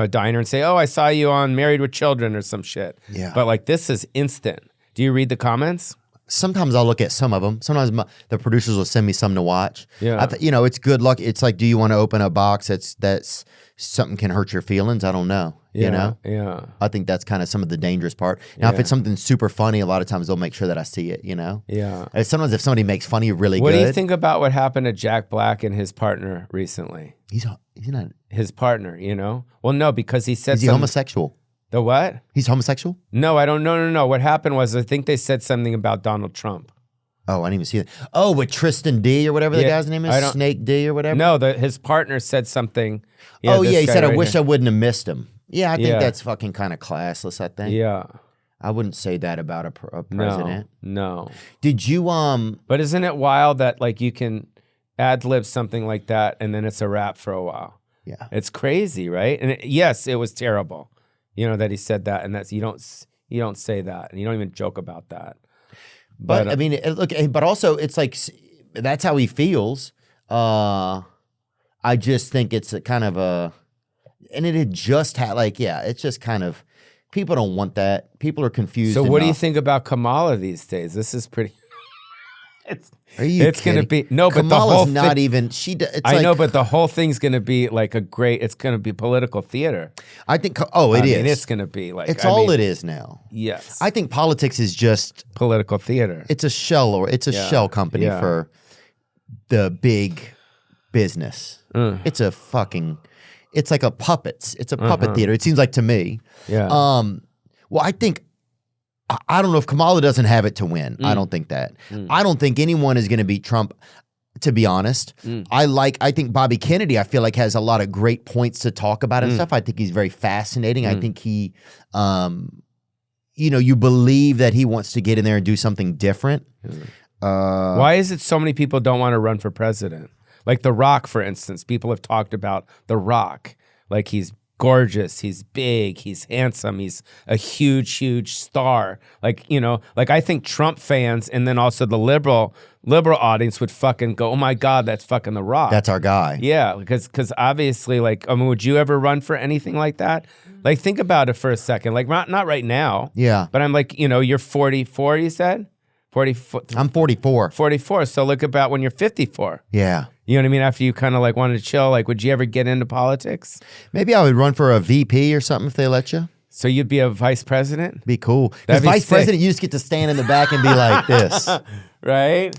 diner and say, oh, I saw you on Married with Children or some shit. Yeah. But like this is instant. Do you read the comments? Sometimes I'll look at some of them. Sometimes the producers will send me some to watch. Yeah. It's good luck. It's like, do you want to open a box that's something can hurt your feelings? I don't know. Yeah, you know? Yeah. I think that's kind of some of the dangerous part. Now, if it's something super funny, a lot of times they'll make sure that I see it, you know? Yeah. And sometimes if somebody makes funny really What good. do you think about what happened to Jack Black and his partner recently? He's not. His partner, you know? Well, no, because he said Is he homosexual? The what? He's homosexual? No, I don't. No. What happened was I think they said something about Donald Trump. Oh, I didn't even see that. Oh, with Tristan D or whatever the guy's name is? Snake D or whatever? No, his partner said something. He said, I wish I wouldn't have missed him. Yeah, I think that's fucking kind of classless, I think. Yeah. I wouldn't say that about a president. No. Did you, But isn't it wild that like you can ad-lib something like that and then it's a wrap for a while? Yeah. It's crazy, right? And yes, it was terrible, you know, that he said that, and that's you don't say that, and you don't even joke about that. But I mean, look, but also it's like, that's how he feels. I just think it's a kind of and it had just had it's just kind of, people don't want that. People are confused. So what do you think about Kamala these days? This is pretty. It's going to be but Kamala's the whole not thing, even. I know, but the whole thing's going to be like it's going to be political theater. I think. Oh, it is. Mean, it's going to be like it's it is now. Yes, I think politics is just political theater. It's a shell, shell company for the big business. It's a fucking. It's like a puppets. It's a puppet theater. It seems like to me. Yeah. Well, I think. I don't know if Kamala doesn't have it to win. I don't think that. I don't think anyone is going to beat Trump, to be honest. I think Bobby Kennedy, I feel like, has a lot of great points to talk about and stuff. I think he's very fascinating. I think he, you believe that he wants to get in there and do something different. Why is it so many people don't want to run for president? Like The Rock, for instance. People have talked about The Rock. Like he's gorgeous, he's big, he's handsome, he's a huge star. Like, I think Trump fans and then also the liberal audience would fucking go, oh my God, that's fucking The Rock. That's our guy. Yeah, because obviously, would you ever run for anything like that? Like, think about it for a second. Like, not right now. Yeah. But I'm like, you're 44, you said? 44. I'm 44. 44, so look about when you're 54. Yeah. You know what I mean? After you kind of wanted to chill, would you ever get into politics? Maybe I would run for a VP or something if they let you. So you'd be a vice president? Be cool. As vice president, you just get to stand in the back and be like this. Right?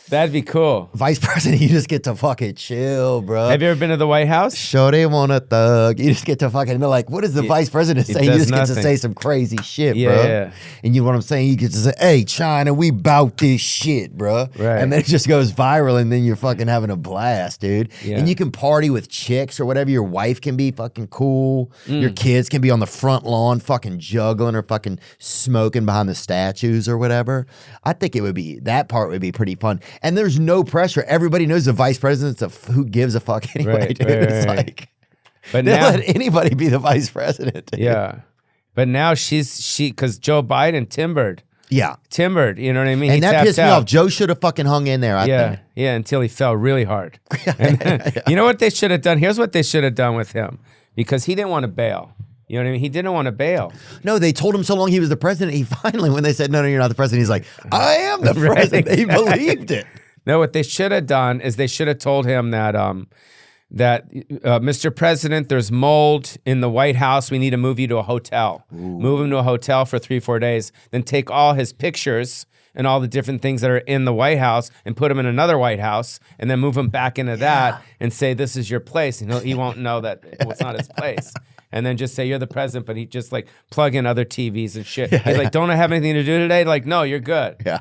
That'd be cool. Vice president, you just get to fucking chill, bro. Have you ever been to the White House? Show they want a thug. You just get to fucking, they're like, what does the vice president say? You does just get to nothing. say some crazy shit, Yeah, bro. yeah. And you know what I'm saying? You get to say, hey, China, we bout this shit, bro. Right. And then it just goes viral and then you're fucking having a blast, dude. Yeah. And you can party with chicks or whatever. Your wife can be fucking cool. Your kids can be on the front lawn fucking juggling or fucking smoking behind the statues or whatever. I think that part would be pretty fun. And there's no pressure. Everybody knows the vice president's who gives a fuck anyway, Right, dude. right, It's right. like, But they'll now, let anybody be the vice president. Dude. yeah. But now because Joe Biden timbered, you know what I mean? And He that tapped pissed me out. off. Joe should have fucking hung in there, I think. Yeah, until he fell really hard. And you know what they should have done? Here's what they should have done with him, because he didn't want to bail. You know what I mean? He didn't want to bail. No, they told him so long he was the president. He finally, when they said, no, you're not the president, he's like, I am the Right, president. He exactly. believed it. No, what they should have done is they should have told him that Mr. President, there's mold in the White House. We need to move you to a hotel. Move him to a hotel for 3-4 days. Then take all his pictures and all the different things that are in the White House and put him in another White House, and then move him back into that and say, this is your place. And he won't know that it's not his place. And then just say, you're the president, but he just like plug in other TVs and shit. He's like, don't I have anything to do today? Like, no, you're good. Yeah.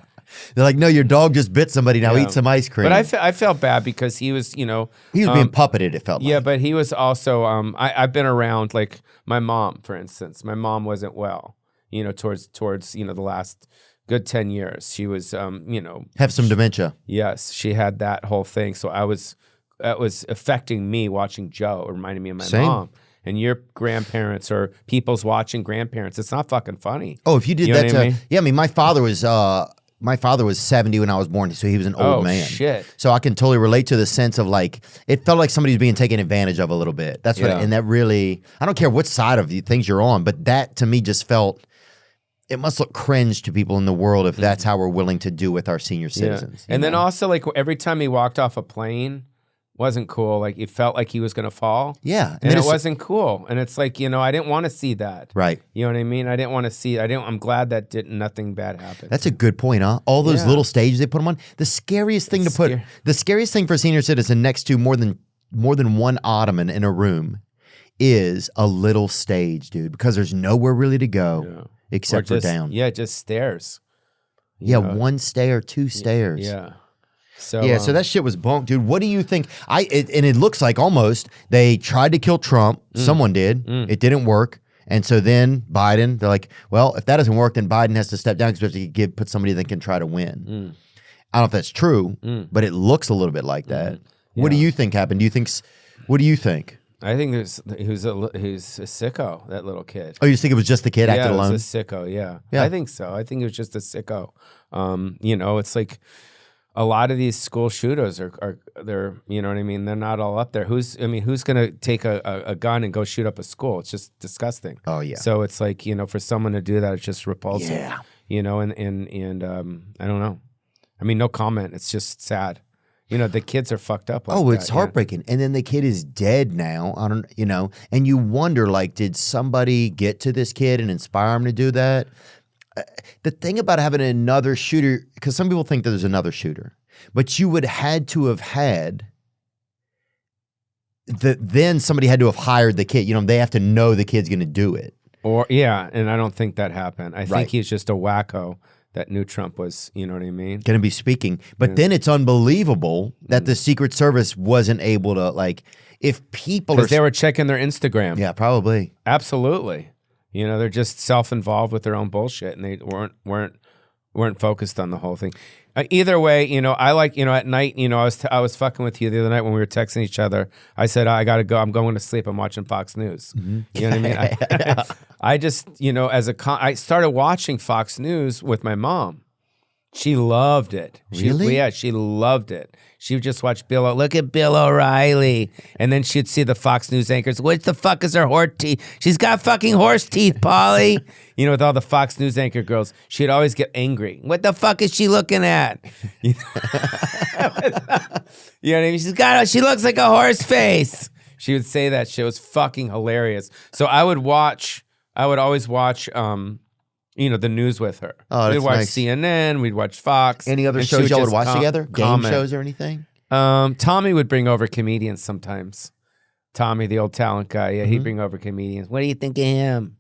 They're like, no, your dog just bit somebody. Now eat some ice cream. But I felt bad because he was, he was being puppeted, it felt like. Yeah, but he was also, I've been around, like my mom, for instance. My mom wasn't well, towards the last good 10 years. She was, Have some dementia. Yes, she had that whole thing. So that was affecting me watching Joe. It reminded me of my Same. mom. And your grandparents or people's watching grandparents, it's not fucking funny. Oh, if you did You know that what I to, mean? yeah, I mean, my father was 70 when I was born, so he was an old man. Shit. So I can totally relate to the sense of like, it felt like somebody's being taken advantage of a little bit. That's what, Yeah. and that really, I don't care what side of the things you're on, but that to me just felt, it must look cringe to people in the world if that's how we're willing to do with our senior citizens. And then also, like, every time he walked off a plane, wasn't cool. Like, it felt like he was going to fall. Yeah. And then it wasn't cool. And it's like, I didn't want to see that. Right. You know what I mean? I didn't want to see I'm glad that nothing bad happened. That's a good point, huh? All those Yeah. little stages they put them on. The scariest thing the scariest thing for a senior citizen next to more than one ottoman in a room is a little stage, dude, because there's nowhere really to go except for down. Yeah, just stairs. Yeah, one stair, two stairs. Yeah. So So that shit was bunk, dude. What do you think? And it looks like almost they tried to kill Trump. Someone did. It didn't work. And so then Biden, they're like, well, if that doesn't work, then Biden has to step down because we have to put somebody that can try to win. I don't know if that's true, but it looks a little bit like that. What do you think happened? What do you think? I think he's a sicko, that little kid. Oh, you just think it was just the kid acted alone? Yeah, it was a sicko, yeah. I think so. I think it was just a sicko. It's like a lot of these school shooters are they're, you know what I mean? They're not all up there. Who's going to take a gun and go shoot up a school? It's just disgusting. Oh, yeah. So it's like, for someone to do that, it's just repulsive. Yeah. And I don't know. I mean, no comment. It's just sad. The kids are fucked up. Like It's heartbreaking. And then the kid is dead now. And you wonder, like, did somebody get to this kid and inspire him to do that? The thing about having another shooter, because some people think that there's another shooter, but you would had to have had then somebody had to have hired the kid. They have to know the kid's going to do it. And I don't think that happened. I think he's just a wacko that knew Trump was, you know what I mean? Going to be speaking. But then it's unbelievable that the Secret Service wasn't able to, like, if people Because they were checking their Instagram. Yeah, probably. Absolutely. They're just self-involved with their own bullshit, and they weren't focused on the whole thing. Either way, I like, at night, I was fucking with you the other night when we were texting each other. I said, I gotta go. I'm going to sleep. I'm watching Fox News. Mm-hmm. You know what I mean? I just, I started watching Fox News with my mom. She loved it. Really? Yeah, she loved it. She would just watch look at Bill O'Reilly. And then she'd see the Fox News anchors. What the fuck is her horse teeth? She's got fucking horse teeth, Pauly. With all the Fox News anchor girls, she'd always get angry. What the fuck is she looking at? You know what I mean? She looks like a horse face. She would say that shit. It was fucking hilarious. So I would always watch the news with her. Oh, we'd that's watch nice. CNN, we'd watch Fox. Any other and she shows y'all would just watch together? Game comment. shows or anything? Tommy would bring over comedians sometimes. Tommy, the old talent guy, yeah, he'd bring over comedians. What do you think of him?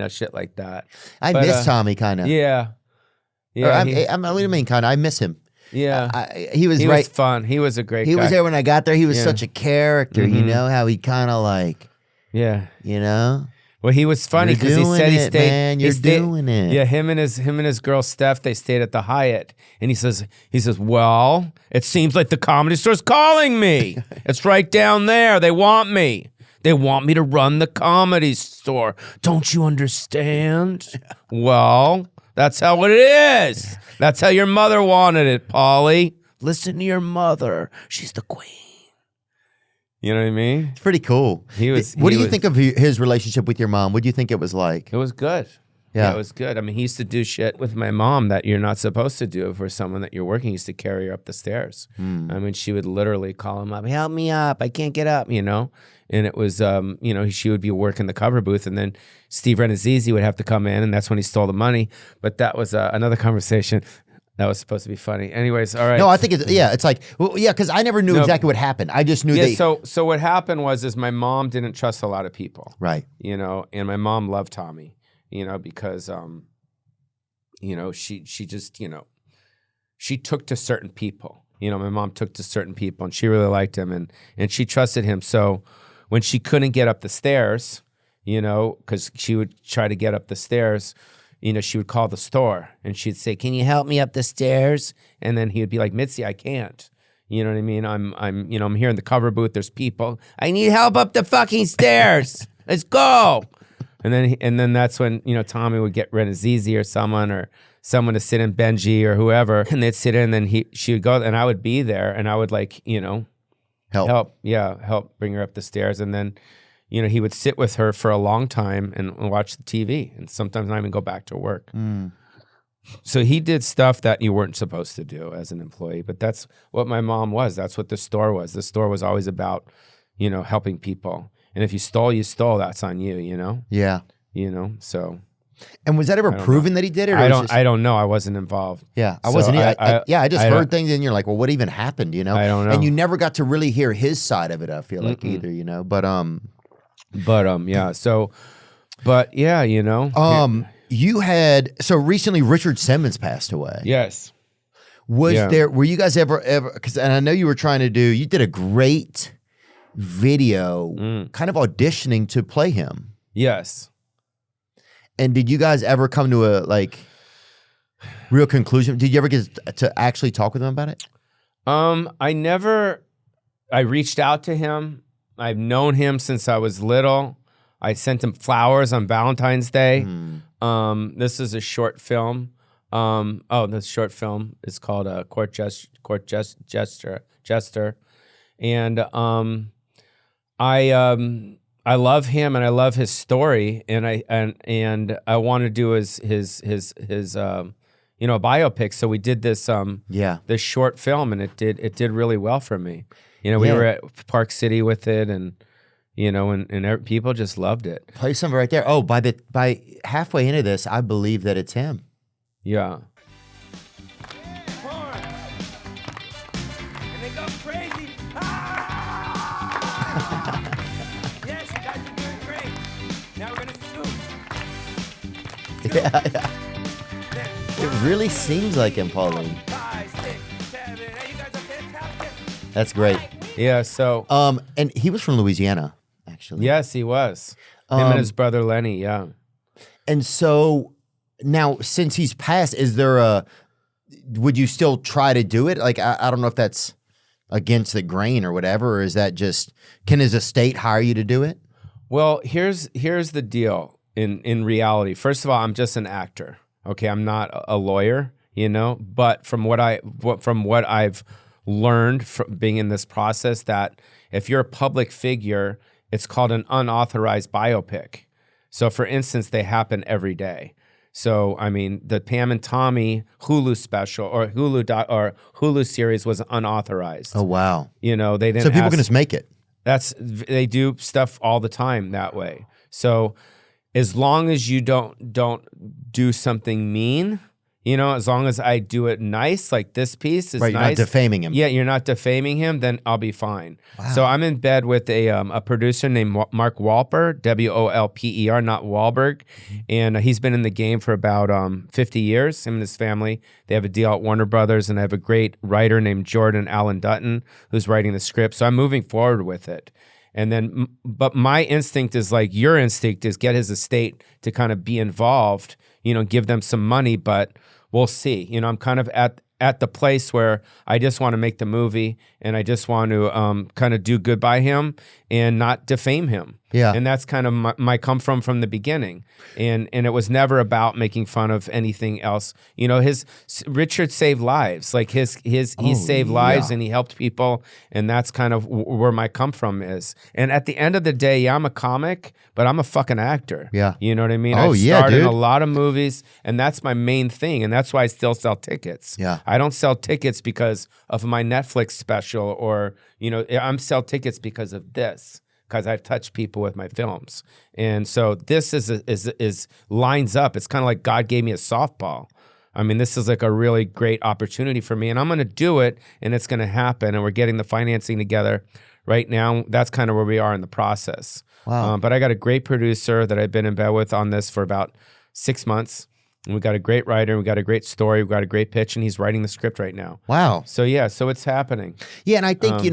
Shit like that. I miss Tommy kind of. Yeah. What do you mean kind of? I miss him. Yeah. He was fun. He was a great guy. He was there when I got there. He was such a character, how he kind of like, Well, he was funny because he said he stayed. Man, you're doing it. Yeah, him and his girl Steph, they stayed at the Hyatt, and he says, well, it seems like the Comedy Store's calling me. It's right down there. They want me. They want me to run the Comedy Store. Don't you understand? Well, that's how it is. That's how your mother wanted it, Pauly. Listen to your mother. She's the queen. You know what I mean? It's pretty cool. What do you think of his relationship with your mom? What do you think it was like? It was good. Yeah, it was good. I mean, he used to do shit with my mom that you're not supposed to do for someone that you're working. He used to carry her up the stairs. I mean, she would literally call him up, help me up, I can't get up, And it was, she would be working the cover booth, and then Steve Renazizi would have to come in, and that's when he stole the money. But that was another conversation. That was supposed to be funny. Anyways, all right. No, I think it's like, because I never knew exactly what happened. I just knew So what happened was my mom didn't trust a lot of people. Right. And my mom loved Tommy, because, she just, she took to certain people. My mom took to certain people, and she really liked him, and she trusted him. So when she couldn't get up the stairs, because she would try to get up the stairs, she would call the store and she'd say, can you help me up the stairs? And then he would be like, Mitsy, I can't. You know what I mean? I'm here in the cover booth. There's people. I need help up the fucking stairs. Let's go. And then that's when, Tommy would get Renazizi or someone to sit in Benji or whoever, and they'd sit in, and she would go, and I would be there, and I would help bring her up the stairs. And then, he would sit with her for a long time and watch the TV, and sometimes not even go back to work. So he did stuff that you weren't supposed to do as an employee, but that's what my mom was. That's what the store was. The store was always about, helping people. And if you stole, that's on you, Yeah. So. And was that ever proven that he did it? Or I don't know. I wasn't involved. Yeah, I wasn't. I just heard things, and you're like, well, what even happened? I don't know. And you never got to really hear his side of it. I feel like either, yeah. So, but yeah, you had recently Richard Simmons passed away. Yes. Were you guys ever and I know you were trying to you did a great video kind of auditioning to play him. Yes. And did you guys ever come to a real conclusion? Did you ever get to actually talk with him about it? I reached out to him. I've known him since I was little. I sent him flowers on Valentine's Day. This is a short film. This short film is called Court Jester. And I love him and I love his story, and I want to do his biopic. So we did this this short film, and it did really well for me. We were at Park City with it, and people just loved it. Play something right there. Oh, by halfway into this, I believe that it's him. Yeah. And they go crazy. Yes, you guys are doing great. Now we're gonna shoot. Yeah. It really seems like him, Pauly. 5, 6, 7, 8. You guys are fantastic. That's great. Yeah. So. And he was from Louisiana, actually. Yes, he was. Him and his brother Lenny. Yeah. And so now, since he's passed, would you still try to do it? Like, I don't know if that's against the grain or whatever, or is that just, can his estate hire you to do it? Well, here's the deal in reality. First of all, I'm just an actor. Okay, I'm not a lawyer, but from what I've learned from being in this process, that if you're a public figure, it's called an unauthorized biopic. So for instance, they happen every day. So, I mean, the Pam and Tommy Hulu special or Hulu series was unauthorized. Oh, wow. They didn't. So people can just make it. They do stuff all the time that way. So as long as you don't do something mean. As long as I do it nice, like this piece is Right, you're nice. not defaming him. Yeah, you're not defaming him, then I'll be fine. Wow. So I'm in bed with a producer named Mark Walper, Wolper, not Wahlberg. And he's been in the game for about 50 years, him and his family. They have a deal at Warner Brothers, and I have a great writer named Jordan Allen Dutton who's writing the script. So I'm moving forward with it. And then, but my instinct is like your instinct is get his estate to kind of be involved, give them some money, but we'll see. I'm kind of at the place where I just want to make the movie and I just want to kind of do good by him and not defame him. Yeah. And that's kind of my come from the beginning. And it was never about making fun of anything else. Richard saved lives. Like he saved lives and he helped people. And that's kind of where my come from is. And at the end of the day, yeah, I'm a comic, but I'm a fucking actor. Yeah. You know what I mean? Oh, I've yeah, starred in dude. a lot of movies and that's my main thing. And that's why I still sell tickets. Yeah. I don't sell tickets because of my Netflix special or, I'm sell tickets because of this. Because I've touched people with my films, and so this is lines up. It's kind of like God gave me a softball. I mean, this is like a really great opportunity for me, and I'm going to do it, and it's going to happen. And we're getting the financing together right now. That's kind of where we are in the process. Wow. But I got a great producer that I've been in bed with on this for about 6 months. And we got a great writer, we got a great story, we got a great pitch, and he's writing the script right now. Wow. So yeah, so it's happening. Yeah, and I think,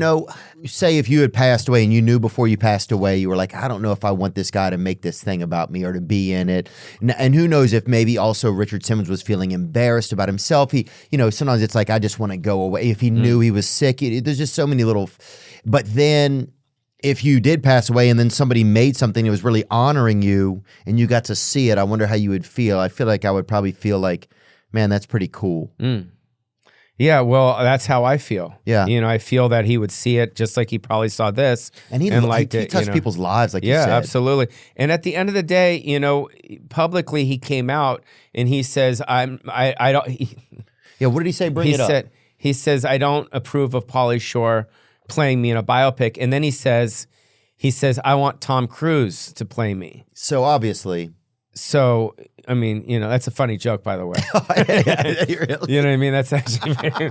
say if you had passed away and you knew before you passed away, you were like, I don't know if I want this guy to make this thing about me or to be in it. And who knows if maybe also Richard Simmons was feeling embarrassed about himself. He, sometimes it's like, I just want to go away. If he knew he was sick, there's just so many little, but then if you did pass away and then somebody made something that was really honoring you and you got to see it, I wonder how you would feel. I feel like I would probably feel like, man, that's pretty cool. Yeah, well, that's how I feel. Yeah. I feel that he would see it just like he probably saw this And he liked he it. touched people's lives, like you said. Yeah, absolutely. And at the end of the day, publicly he came out and he says, I don't. Yeah, what did he say? Bring it up. He says, I don't approve of Pauly Shore playing me in a biopic. And then he says, I want Tom Cruise to play me. So obviously. So, I mean, that's a funny joke, by the way. Really? You know what I mean? That's actually very,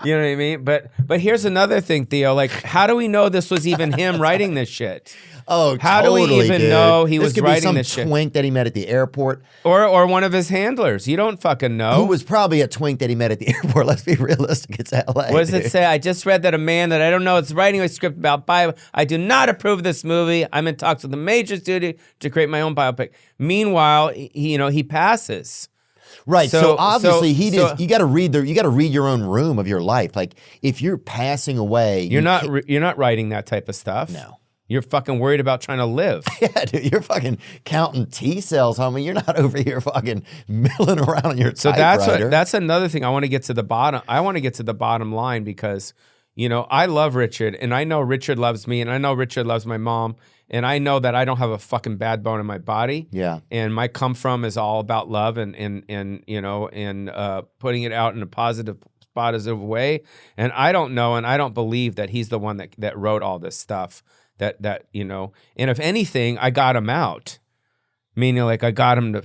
you know what I mean? But here's another thing, Theo. Like, how do we know this was even him writing this shit? Oh, how totally, do we even dude. know he this was could writing be some this shit? twink that he met at the airport. Or one of his handlers. You don't fucking know. Who was probably a twink that he met at the airport. Let's be realistic. It's LA. What does it say? I just read that a man that I don't know is writing a script about bio. I do not approve of this movie. I'm in talks with a major studio to create my own biopic. Meanwhile, he passes. Right. So obviously so you got to read your own room of your life. Like if you're passing away, you're not writing that type of stuff. No. You're fucking worried about trying to live. Yeah, dude, you're fucking counting T cells, homie. You're not over here fucking milling around on your typewriter. That's another thing I want to get to the bottom. I want to get to the bottom line because, I love Richard and I know Richard loves me and I know Richard loves my mom and I know that I don't have a fucking bad bone in my body. Yeah. And my come from is all about love and putting it out in a positive way. And I don't know and I don't believe that he's the one that wrote all this stuff. That and if anything, I got him out, meaning like I got him to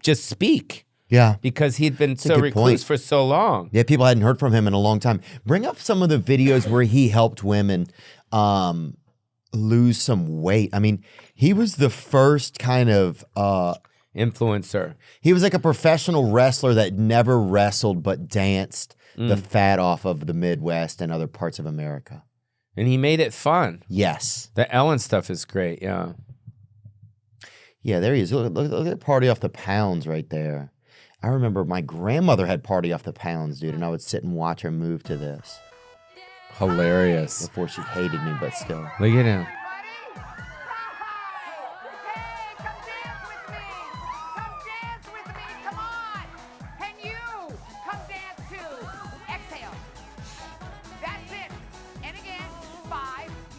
just speak. Yeah, because he'd been That's a so good recluse point. for so long. Yeah, people hadn't heard from him in a long time. Bring up some of the videos where he helped women lose some weight. I mean, he was the first kind of influencer. He was like a professional wrestler that never wrestled but danced the fat off of the Midwest and other parts of America. And he made it fun. Yes. The Ellen stuff is great, yeah. Yeah, there he is. Look at Party Off the Pounds right there. I remember my grandmother had Party Off the Pounds, dude, and I would sit and watch her move to this. Hilarious. Before she hated me, but still. Look at him.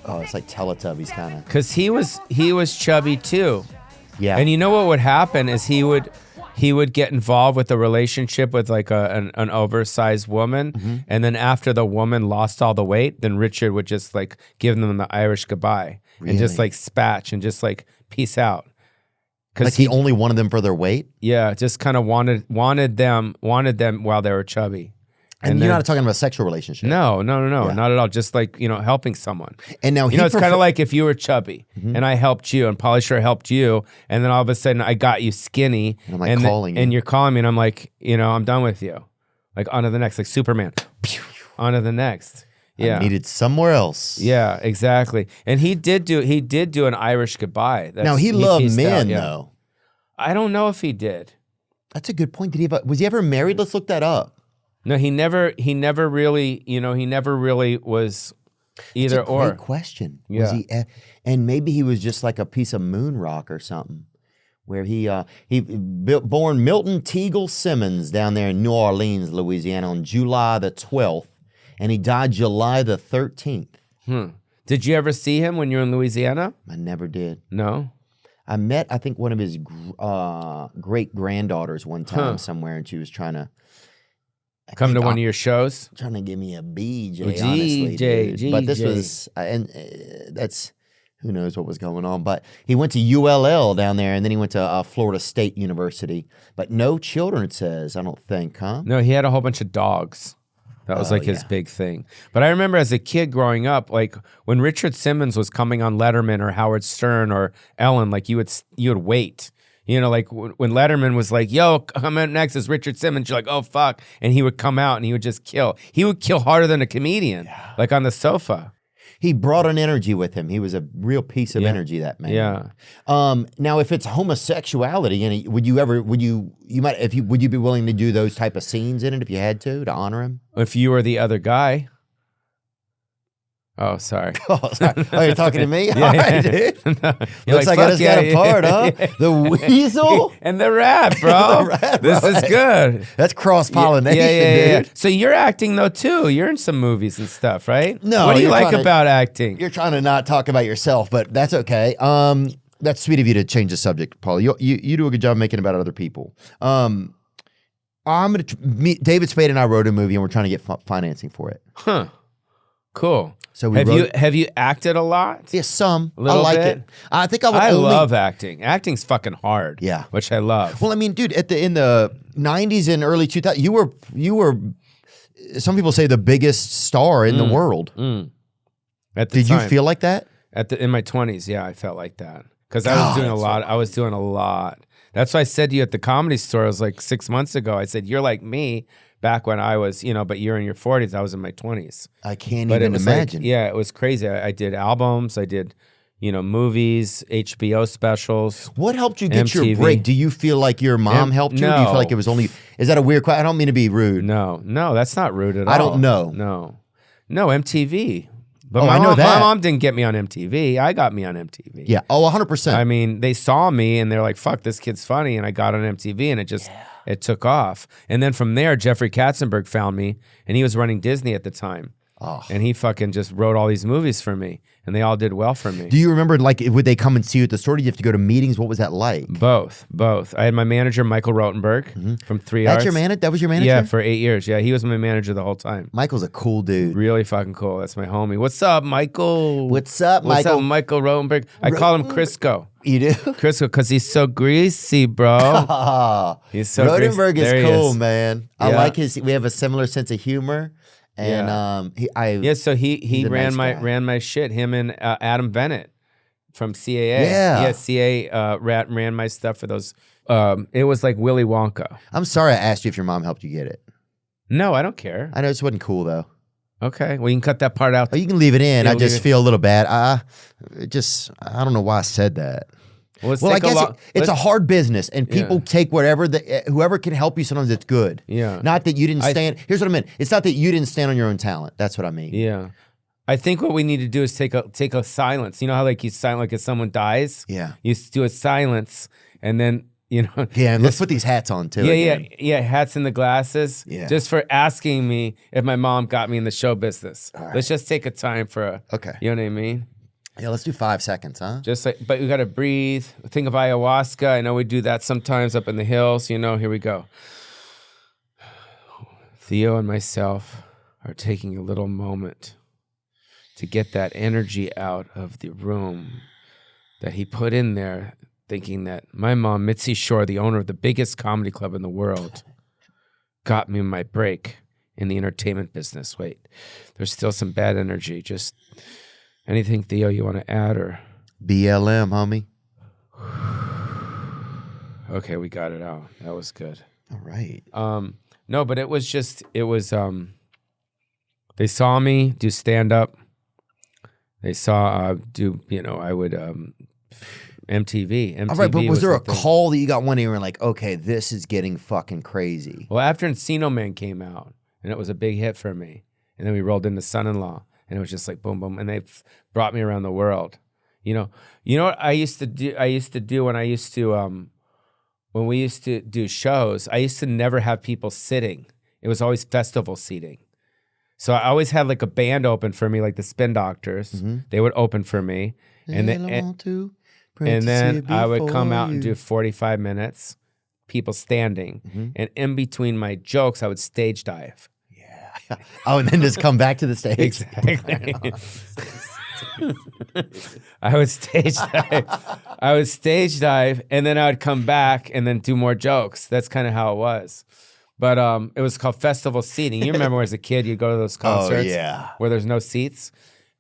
Oh, it's like Teletubbies kind of. Because he was chubby too. Yeah. And you know what would happen is he would get involved with a relationship with like an oversized woman. And then after the woman lost all the weight, then Richard would just like give them the Irish goodbye and just like spatch and just like peace out. Like he only wanted them for their weight? Yeah, just kind of wanted them while they were chubby. And you're not talking about a sexual relationship. No, not at all. Just like, helping someone. And now it's kind of like if you were chubby and I helped you and Pauly Shore helped you, and then all of a sudden I got you skinny. And I'm like calling you. And you're calling me and I'm like, I'm done with you. Like on to the next, like Superman. On to the next. Yeah. I needed somewhere else. Yeah, exactly. And he did do an Irish goodbye. Now he loved men though. I don't know if he did. That's a good point. Was he ever married? Let's look that up. No, he never really, he never really was either That's a or. great question. Yeah. Was he, and maybe he was just like a piece of moon rock or something, where he born Milton Teagle Simmons down there in New Orleans, Louisiana, on July the 12th, and he died July the 13th. Did you ever see him when you were in Louisiana? I never did. No. I met, I think, one of his great granddaughters one time somewhere, and she was trying to. Come to one of your shows? Trying to give me a BJ, honestly, dude. But this was, and that's, who knows what was going on. But he went to ULL down there, and then he went to Florida State University. But no children, it says, I don't think, huh? No, he had a whole bunch of dogs. That was like his big thing. But I remember as a kid growing up, like when Richard Simmons was coming on Letterman or Howard Stern or Ellen, like you would wait. Like when Letterman was like, yo, coming next is Richard Simmons. You're like, oh, fuck. And he would come out and he would just kill. He would kill harder than a comedian, like on the sofa. He brought an energy with him. He was a real piece of energy, that man. Yeah. Now, if it's homosexuality, and would you be willing to do those type of scenes in it if you had to honor him? If you were the other guy. Oh, sorry. Oh, you're talking to me? Yeah, All right, dude. No. Looks like I just got a part, huh? The weasel? And the rat, bro. This is good. That's cross-pollination, dude. So you're acting, though, too. You're in some movies and stuff, right? No. What do you like about acting? You're trying to not talk about yourself, but that's okay. That's sweet of you to change the subject, Paul. You do a good job making it about other people. I'm going to meet David Spade and I wrote a movie, and we're trying to get financing for it. Huh. Cool. So have you acted a lot? Yeah, some. A little I like bit? it. I think I love acting. Acting's fucking hard. Yeah, which I love. Well, I mean, dude, in the 90s and early 2000s, you were. Some people say the biggest star in the world. Did you feel like that? In my 20s, yeah, I felt like that because I was doing a lot. I was doing a lot. That's why I said to you at the Comedy Store. It was like 6 months ago. I said, "You're like me." Back when I was, but you're in your 40s, I was in my 20s. I can't even imagine. It was crazy. I did albums, I did, movies, HBO specials. What helped you get MTV. your break? Do you feel like your mom helped you? Or do you feel like it was only, is that a weird question? I don't mean to be rude. No, that's not rude at all. I don't know. No, MTV. But I know that. My mom didn't get me on MTV. I got me on MTV. Yeah. Oh, 100%. I mean, they saw me and they're like, fuck, this kid's funny. And I got on MTV and it just... Yeah. It took off. And then from there, Jeffrey Katzenberg found me, and he was running Disney at the time. Oh. And he fucking just wrote all these movies for me, and they all did well for me. Do you remember, would they come and see you at the store? Did you have to go to meetings? What was that like? Both. I had my manager, Michael Rotenberg, from 3 Arts. That's your manager? That was your manager? Yeah, for 8 years. Yeah, he was my manager the whole time. Michael's a cool dude. Really fucking cool. That's my homie. What's up, Michael? What's up, Michael? What's up, Michael Rotenberg? I call him Crisco. You do? Crisco, because he's so greasy, bro. He's so Rotenberg greasy. is cool, man. Yeah. I like we have a similar sense of humor. And so he ran my shit. Him and Adam Bennett from CAA. Yeah, CAA ran my stuff for those. It was like Willy Wonka. I'm sorry I asked you if your mom helped you get it. No, I don't care. I know it wasn't cool though. Okay, well you can cut that part out. Oh, you can leave it in. I just feel a little bad. I don't know why I said that. Well, I guess it's a hard business, and people take whoever can help you. Sometimes it's good. Yeah. Not that you didn't stand. Here's what I meant. It's not that you didn't stand on your own talent. That's what I mean. Yeah. I think what we need to do is take a silence. You know how you silent like if someone dies. Yeah. You do a silence, and then Yeah, and let's put these hats on too. Yeah. Hats and the glasses. Yeah. Just for asking me if my mom got me in the show business. Right. Let's just take a time for okay. You know what I mean? Yeah, let's do 5 seconds, huh? Just but we gotta breathe. Think of ayahuasca. I know we do that sometimes up in the hills. Here we go. Theo and myself are taking a little moment to get that energy out of the room that he put in there thinking that my mom, Mitsy Shore, the owner of the biggest comedy club in the world, got me my break in the entertainment business. Wait, there's still some bad energy. Just anything, Theo, you want to add or? BLM, homie. Okay, we got it out. That was good. All right. No, but they saw me do stand up. They saw I would MTV. All right, but was there a the thing. call that you got one day and you were like, okay, this is getting fucking crazy? Well, after Encino Man came out, and it was a big hit for me, and then we rolled into Son-in-Law, and it was just like boom, boom, and they brought me around the world. You know what I used to do? When we used to do shows, I used to never have people sitting. It was always festival seating. So I always had like a band open for me, like the Spin Doctors. Mm-hmm. They would open for me, and then I would come out and do 45 minutes, people standing, and in between my jokes, I would stage dive. Yeah. Oh, and then just come back to the stage. Exactly. I would stage dive, and then I would come back and then do more jokes. That's kind of how it was. But it was called festival seating. You remember as a kid, you'd go to those concerts where there's no seats.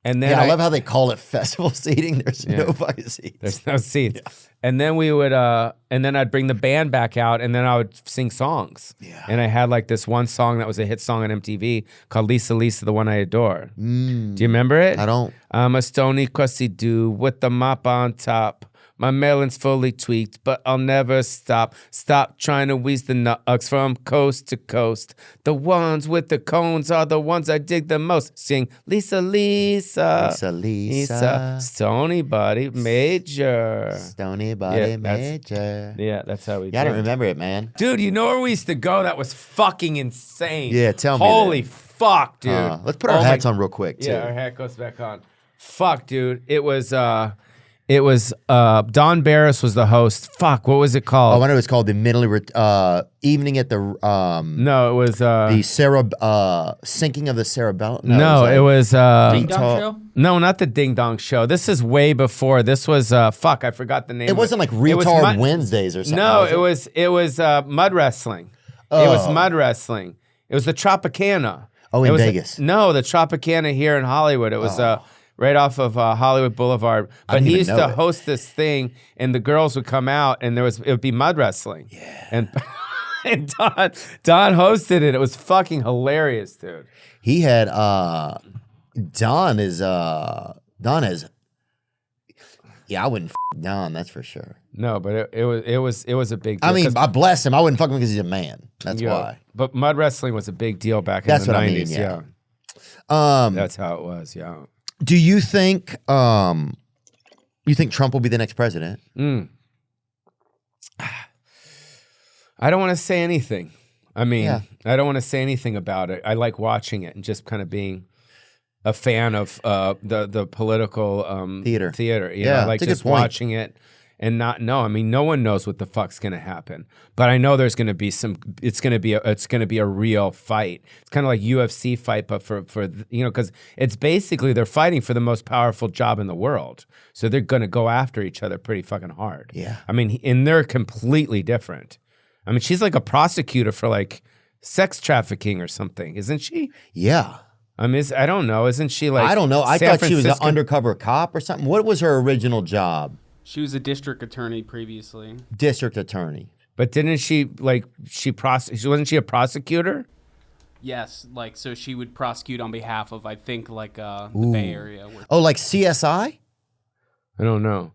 And then I love how they call it festival seating. There's no fucking seats. There's no seats. Yeah. And then we would, and then I'd bring the band back out, and then I would sing songs. Yeah. And I had like this one song that was a hit song on MTV called Lisa, Lisa, the One I Adore. Do you remember it? I don't. I'm a stony crusty dude with the mop on top. My melon's fully tweaked, but I'll never stop. Stop trying to wheeze the nuts from coast to coast. The ones with the cones are the ones I dig the most. Sing Lisa, Lisa. Lisa, Lisa. Stony Body Major. Stony Body Major. Yeah, that's how we I don't remember it, man. Dude, you know where we used to go? That was fucking insane. Yeah, tell me. Holy fuck, dude. Let's put our hats on real quick, too. Yeah, our hat goes back on. Fuck, dude. It was Don Barris was the host. Fuck, what was it called? Oh, I know it was called the Evening at the No, it was the sinking of the cerebellum. No, it was Ding Dong Show? No, not the Ding Dong Show. This is way before. This was fuck, I forgot the name. It wasn't like Retard Wednesdays or something. No, it was mud wrestling. It was mud wrestling. It was the Tropicana. Oh, in Vegas. the Tropicana here in Hollywood. It was right off of Hollywood Boulevard. But he used to host this thing, and the girls would come out, and it would be mud wrestling. Yeah. And Don hosted it. It was fucking hilarious, dude. He had Don has I wouldn't Don, that's for sure. No, but it was a big deal. I mean, I bless him. I wouldn't fuck him because he's a man. That's why. But mud wrestling was a big deal back in the 90s. That's what I mean, yeah. That's how it was, yeah. Do you think Trump will be the next president? I don't want to say anything. I mean, I don't want to say anything about it. I like watching it and just kind of being a fan of the political theater. You know? I like just watching it and not know. I mean, no one knows what the fuck's gonna happen, but I know there's gonna be some. It's gonna be a real fight. It's kind of like UFC fight, but for because it's basically they're fighting for the most powerful job in the world, so they're gonna go after each other pretty fucking hard. Yeah, I mean, and they're completely different. I mean, she's like a prosecutor for like sex trafficking or something, isn't she? Yeah. I mean, I don't know. Isn't she like? I don't know. I San thought she was an Francisco? undercover cop or something. What was her original job? She was a district attorney previously. District attorney. But didn't she wasn't she a prosecutor? Yes, like so she would prosecute on behalf of I think like the Bay Area. Oh, like CSI? I don't know.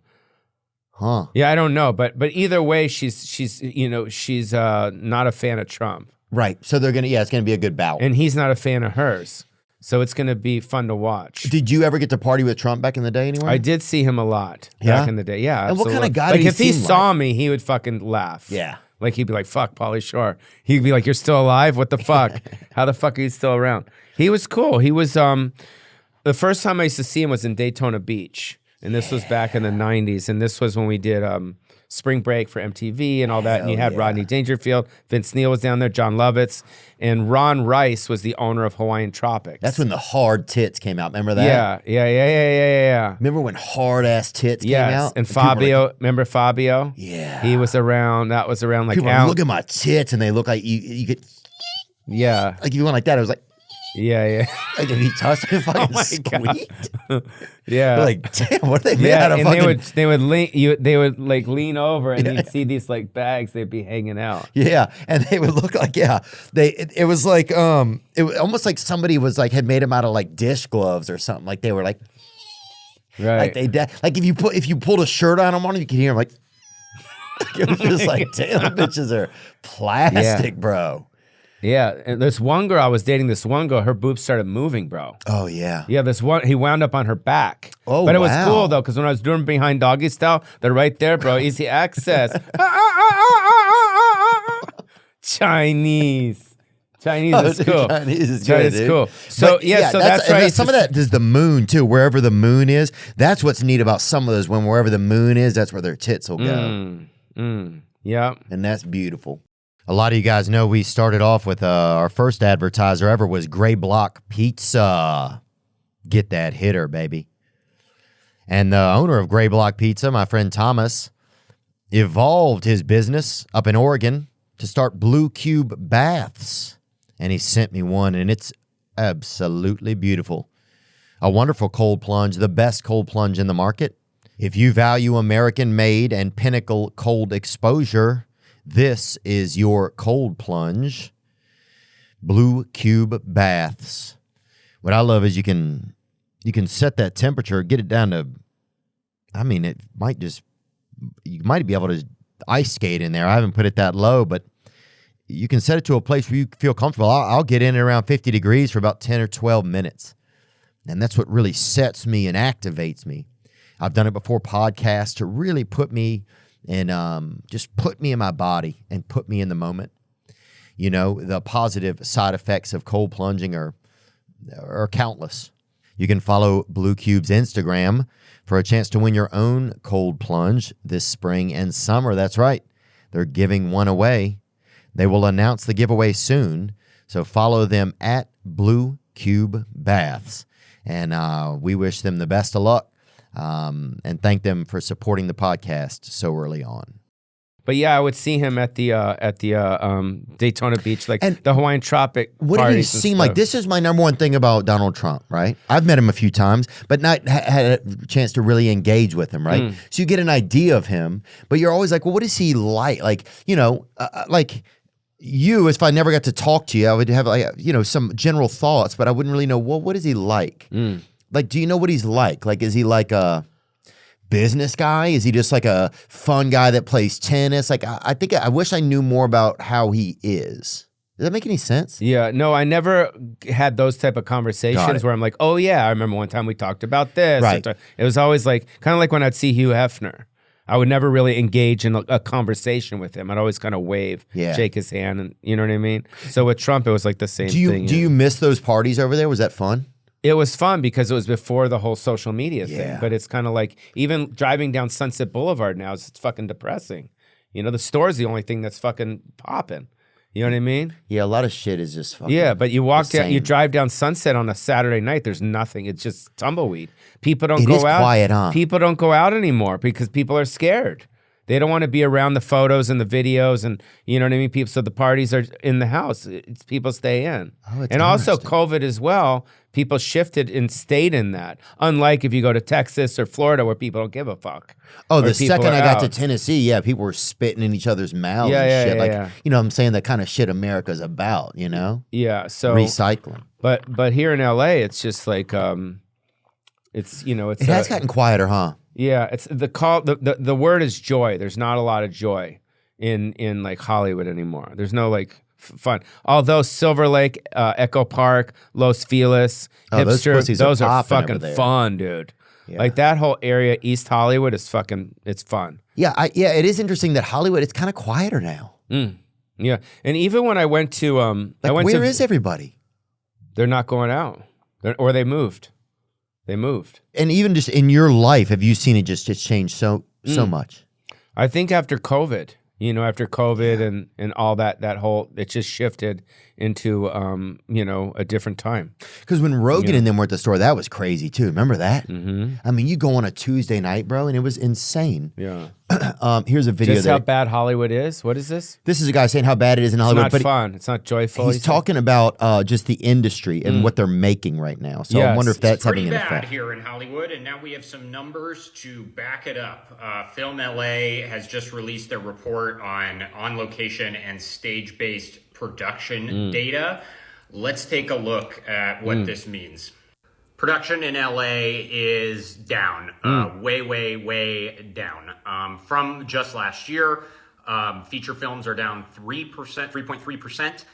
Huh. Yeah, I don't know. But either way, she's not a fan of Trump. Right. So it's gonna be a good bout. And he's not a fan of hers. So it's gonna be fun to watch. Did you ever get to party with Trump back in the day anywhere? I did see him a lot back in the day. Yeah. And what kind of guy like did he if he seem saw like? me, he would fucking laugh. Yeah. Like he'd be like, fuck, Pauly Shore. He'd be like, you're still alive? What the fuck? How the fuck are you still around? He was cool. He was the first time I used to see him was in Daytona Beach. And this was back in the 90s. And this was when we did spring break for MTV and all that. And you had yeah. Rodney Dangerfield, Vince Neil was down there, John Lovitz, and Ron Rice was the owner of Hawaiian Tropics. That's when the hard tits came out. Remember that? Yeah. Remember when hard ass tits came out? And people were Fabio, like, remember Fabio? Yeah. He was around. That was around like people were, look at my tits, and they look like you could. Yeah. Like if you went like that, it was like. Yeah. Like if he touched it, fucking my squeaked. Yeah. You're like, damn, what are they made out of? And Fucking... they would like lean over and you'd see these like bags they'd be hanging out. Yeah, and they would look like it was like it was almost like somebody was like had made them out of like dish gloves or something. Like they were like right. Like if you pulled a shirt on them you could hear them like it was just like damn, bitches are plastic, bro. Yeah, and this one girl I was dating, her boobs started moving, bro. Oh yeah. Yeah, he wound up on her back. Oh, but it was wow. cool though, because when I was doing behind doggy style, they're right there, bro. Easy access. Chinese is cool. Chinese is good, dude. Cool. So But, so that's right. Some of that is the moon too. Wherever the moon is, that's what's neat about some of those. When wherever the moon is, that's where their tits will go. Yeah, and that's beautiful. A lot of you guys know we started off with our first advertiser ever was Gray Block Pizza. Get that hitter, baby. And the owner of Gray Block Pizza, my friend Thomas, evolved his business up in Oregon to start Blue Cube baths. And he sent me one, and it's absolutely beautiful. A wonderful cold plunge, the best cold plunge in the market. If you value American-made and pinnacle cold exposure, this is your cold plunge, Blue Cube baths. What I love is you can set that temperature, get it down to, I mean, you might be able to ice skate in there. I haven't put it that low, but you can set it to a place where you feel comfortable. I'll get in at around 50 degrees for about 10 or 12 minutes. And that's what really sets me and activates me. I've done it before podcasts to really put me and just put me in my body and put me in the moment. You know, the positive side effects of cold plunging are countless. You can follow Blue Cube's Instagram for a chance to win your own cold plunge this spring and summer. That's right. They're giving one away. They will announce the giveaway soon. So follow them at Blue Cube Baths. And we wish them the best of luck. And thank them for supporting the podcast so early on. But yeah, I would see him at the Daytona Beach, like and the Hawaiian Tropic. What did he seem like? This is my number one thing about Donald Trump, right? I've met him a few times, but not had a chance to really engage with him, right? So you get an idea of him, but you're always like, well, what is he like? Like, you know, like you, if I never got to talk to you, I would have like, you know, some general thoughts, but I wouldn't really know, well, what is he like? Like, do you know what he's like? Like, is he like a business guy? Is he just like a fun guy that plays tennis? Like, I wish I knew more about how he is. Does that make any sense? Yeah, no, I never had those type of conversations where I'm like, oh yeah, I remember one time we talked about this. Right. It was always like, kind of like when I'd see Hugh Hefner. I would never really engage in a conversation with him. I'd always kind of wave, shake his hand, and you know what I mean? So with Trump, it was like the same thing. Do you miss those parties over there? Was that fun? It was fun because it was before the whole social media thing. But it's kind of like even driving down Sunset Boulevard now, it's fucking depressing. You know, the store's the only thing that's fucking popping. You know what I mean? Yeah, a lot of shit is just fucking. Yeah, but you drive down Sunset on a Saturday night, there's nothing. It's just tumbleweed. People don't go out. It is quiet, huh? People don't go out anymore because people are scared. They don't want to be around the photos and the videos and, you know what I mean? People, so the parties are in the house. People stay in. And also COVID as well, people shifted and stayed in that. Unlike if you go to Texas or Florida where people don't give a fuck. Oh, the second I got to Tennessee, people were spitting in each other's mouths and shit. You know what I'm saying? The kind of shit America's about, you know? Yeah, so. Recycling. But here in LA, it's just like, it's, you know, it's. It has gotten quieter, huh? Yeah, it's the word is joy. There's not a lot of joy in like Hollywood anymore. There's no like fun. Although Silver Lake, Echo Park, Los Feliz, Hipster, those are fucking fun, dude. Yeah. Like that whole area, East Hollywood is fucking, it's fun. Yeah, it is interesting that Hollywood, it's kind of quieter now. Yeah, and even when I went to, where is everybody? They're not going out, or they moved. They moved. And even just in your life, have you seen it just change so much? I think after COVID, and all that whole, it just shifted into, a different time. Because when Rogan and them were at the store, that was crazy too. Remember that? Mm-hmm. I mean, you go on a Tuesday night, bro, and it was insane. Yeah. Here's a video. Just how bad Hollywood is. What is this? This is a guy saying how bad it is in Hollywood. It's not fun. It's not joyful. He's talking about just the industry and what they're making right now. So I wonder if that's having an effect. Pretty bad here in Hollywood, and now we have some numbers to back it up. Film LA has just released their report on location and stage-based production data. Let's take a look at what this means. Production in LA is down, way down. From just last year, feature films are down 3.3%,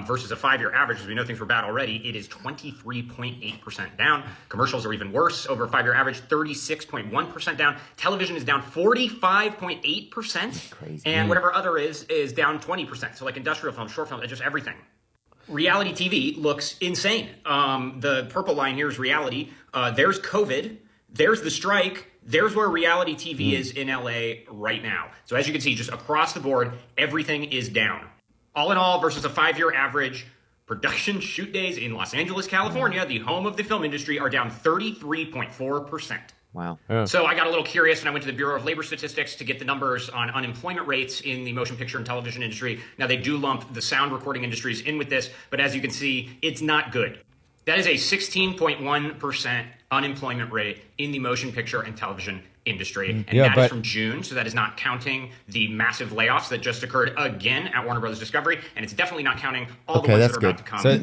versus a 5-year average. As we know, things were bad already. It is 23.8% down. Commercials are even worse. Over a 5-year average, 36.1% down. Television is down 45.8%. Crazy. And whatever other is down 20%. So like industrial film, short film, just everything. Reality TV looks insane. The purple line here is reality. There's COVID. There's the strike. There's where reality TV is in LA right now. So as you can see, just across the board, everything is down. All in all, versus a 5-year average, production shoot days in Los Angeles, California, the home of the film industry, are down 33.4%. Wow. Yeah. So I got a little curious and I went to the Bureau of Labor Statistics to get the numbers on unemployment rates in the motion picture and television industry. Now, they do lump the sound recording industries in with this, but as you can see, it's not good. That is a 16.1% unemployment rate in the motion picture and television industry. And that is from June, so that is not counting the massive layoffs that just occurred again at Warner Brothers Discovery, and it's definitely not counting all the ones that are about to come. I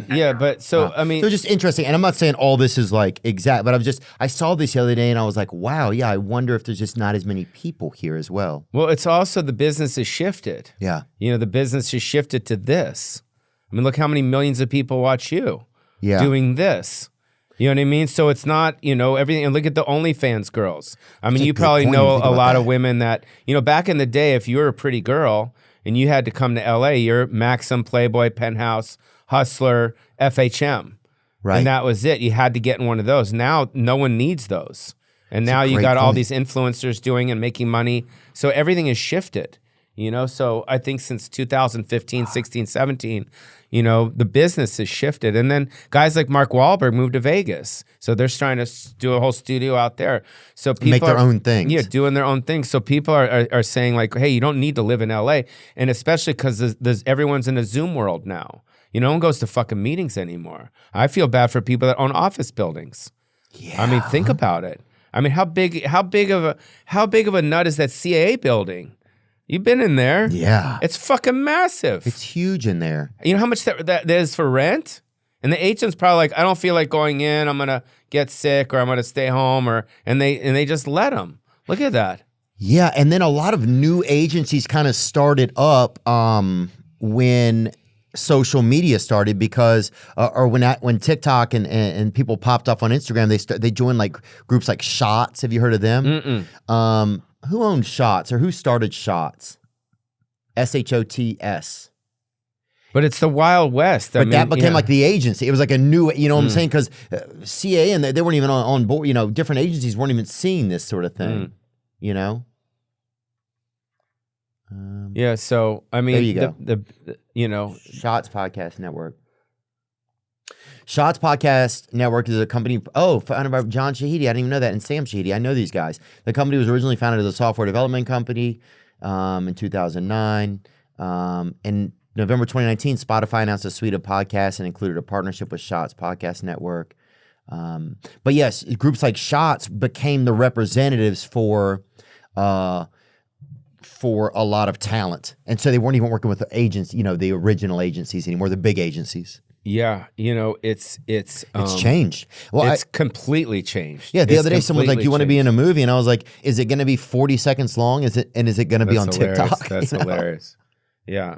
mean... So just interesting, and I'm not saying all this is like exact, but I saw this the other day and I was like, wow, yeah, I wonder if there's just not as many people here as well. Well, it's also the business has shifted. Yeah. The business has shifted to this. I mean, look how many millions of people watch you doing this. You know what I mean? So it's not, everything. And look at the OnlyFans girls. I mean, you probably know a lot of women that, back in the day, if you were a pretty girl and you had to come to LA, you're Maxim, Playboy, Penthouse, Hustler, FHM. Right. And that was it. You had to get in one of those. Now, no one needs those. And now you got all these influencers doing and making money. So everything has shifted, So I think since 2015, 16, 17, the business has shifted. And then guys like Mark Wahlberg moved to Vegas. So they're trying to do a whole studio out there. So people make their own things. Yeah, doing their own things. So people are saying like, hey, you don't need to live in LA. And especially because everyone's in a Zoom world now. No one goes to fucking meetings anymore. I feel bad for people that own office buildings. Yeah. I mean, think about it. I mean, how big of a nut is that CAA building? You've been in there. Yeah. It's fucking massive. It's huge in there. You know how much that is for rent? And the agent's probably like, I don't feel like going in. I'm going to get sick or I'm going to stay home. And they just let them. Look at that. Yeah. And then a lot of new agencies kind of started up when social media started because, or when TikTok and people popped up on Instagram, they joined like groups like Shots. Have you heard of them? Who owns Shots or who started Shots? SHOTS. But it's the Wild West. But that became like the agency. It was like a new, what I'm saying? Because CA and they weren't even on board. Different agencies weren't even seeing this sort of thing. Yeah. So I mean, there you go. The Shots Podcast Network. Shots Podcast Network is a company, founded by John Shahidi. I didn't even know that. And Sam Shahidi. I know these guys. The company was originally founded as a software development company in 2009. In November 2019, Spotify announced a suite of podcasts and included a partnership with Shots Podcast Network. But yes, groups like Shots became the representatives for a lot of talent. And so they weren't even working with the agents, the original agencies anymore, the big agencies. Yeah, it's changed. Well, it's completely changed. Yeah, the other day someone was like, "Do you want to be in a movie?" And I was like, "Is it going to be 40 seconds long? Is it going to be on TikTok?" That's hilarious. Yeah.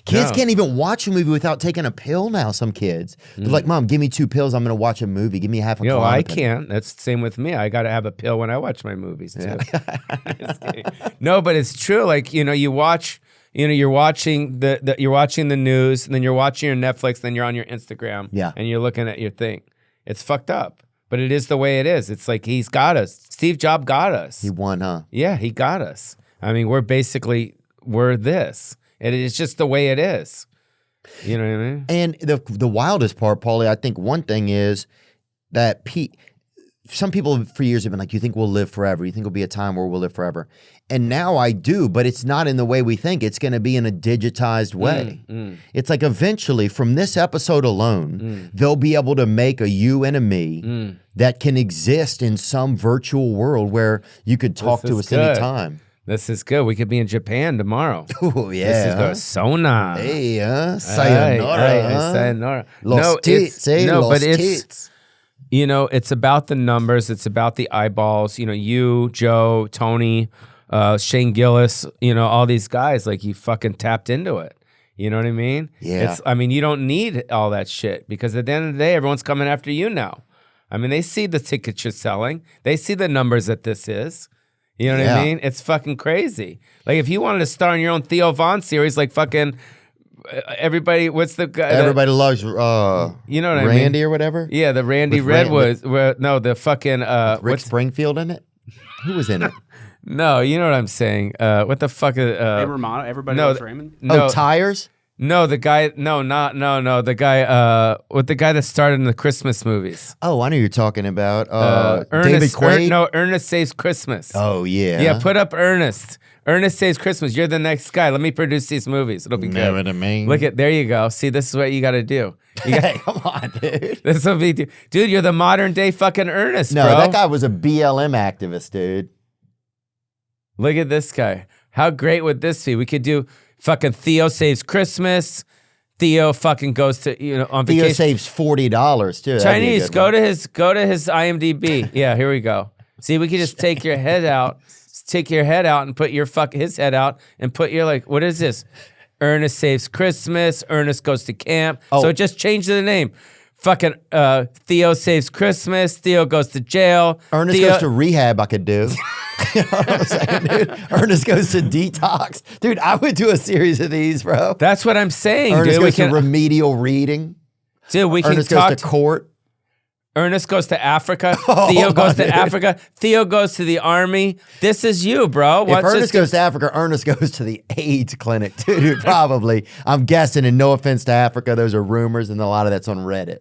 Kids can't even watch a movie without taking a pill now. Some kids, they're like, "Mom, give me 2 pills. I'm going to watch a movie. Give me half a." I can't. That's the same with me. I got to have a pill when I watch my movies too. Yeah. No, but it's true. Like you watch. You're watching you're watching the news, and then you're watching your Netflix, then you're on your Instagram, and you're looking at your thing. It's fucked up, but it is the way it is. It's like he's got us. Steve Jobs got us. He won, huh? Yeah, he got us. I mean, we're this. And it's just the way it is. You know what I mean? And the wildest part, Pauly, I think one thing is that some people for years have been like, you think we'll live forever? You think there'll be a time where we'll live forever? And now I do, but it's not in the way we think. It's going to be in a digitized way. It's like eventually from this episode alone, they'll be able to make a you and a me that can exist in some virtual world where you could talk to us anytime. This is good. We could be in Japan tomorrow. Oh, yeah. This is good. Sona. Hey, sayonara. Sayonara. Los tits, los tits. You know, it's about the numbers. It's about the eyeballs. You know, you, Joe, Tony, Shane Gillis, you know, all these guys, like you fucking tapped into it. You know what I mean? Yeah. I mean, you don't need all that shit because at the end of the day, everyone's coming after you now. I mean, they see the tickets you're selling. They see the numbers that this is. You know what I mean? It's fucking crazy. Like if you wanted to star in your own Theo Von series, like fucking everybody, what's the guy? Everybody loves you know what I mean? Randy or whatever? Yeah, the Randy Redwoods. No, the fucking Rick Springfield in it? Who was in it? No, you know what I'm saying. What the fuck is Romano, everybody loves Raymond? No, Tires? No, the guy. No, the guy. With the guy that starred in the Christmas movies. Oh, I know you're talking about Ernest, David Quaid. Ernest Saves Christmas. Oh yeah. Yeah, put up Ernest. Ernest Saves Christmas. You're the next guy. Let me produce these movies. It'll be good. Know what I mean? Look at there you go. See, this is what you got to do. Hey, come on, dude. This will be, dude. You're the modern day fucking Ernest. No, bro. that guy was a BLM activist, dude. Look at this guy. How great would this be? We could do fucking Theo Saves Christmas. Theo fucking goes to on Theo vacation. saves $40 too. Chinese, go to his IMDb. Yeah, here we go. See, we could just take your head out, and put your his head out and put your what is this? Ernest Saves Christmas. Ernest goes to camp. Oh. So just change the name. Fucking Theo Saves Christmas. Theo goes to jail. Ernest goes to rehab. I could do. You know what I'm saying, dude? Ernest goes to detox. Dude, I would do a series of these, bro. That's what I'm saying, Ernest dude. goes to remedial reading. Dude, we Ernest can talk goes to court. Ernest goes to Africa. Theo goes to Africa. Theo goes to the army. This is you, bro. If Ernest goes to Africa, Ernest goes to the AIDS clinic, dude. Probably. I'm guessing, and no offense to Africa, those are rumors, and a lot of that's on Reddit.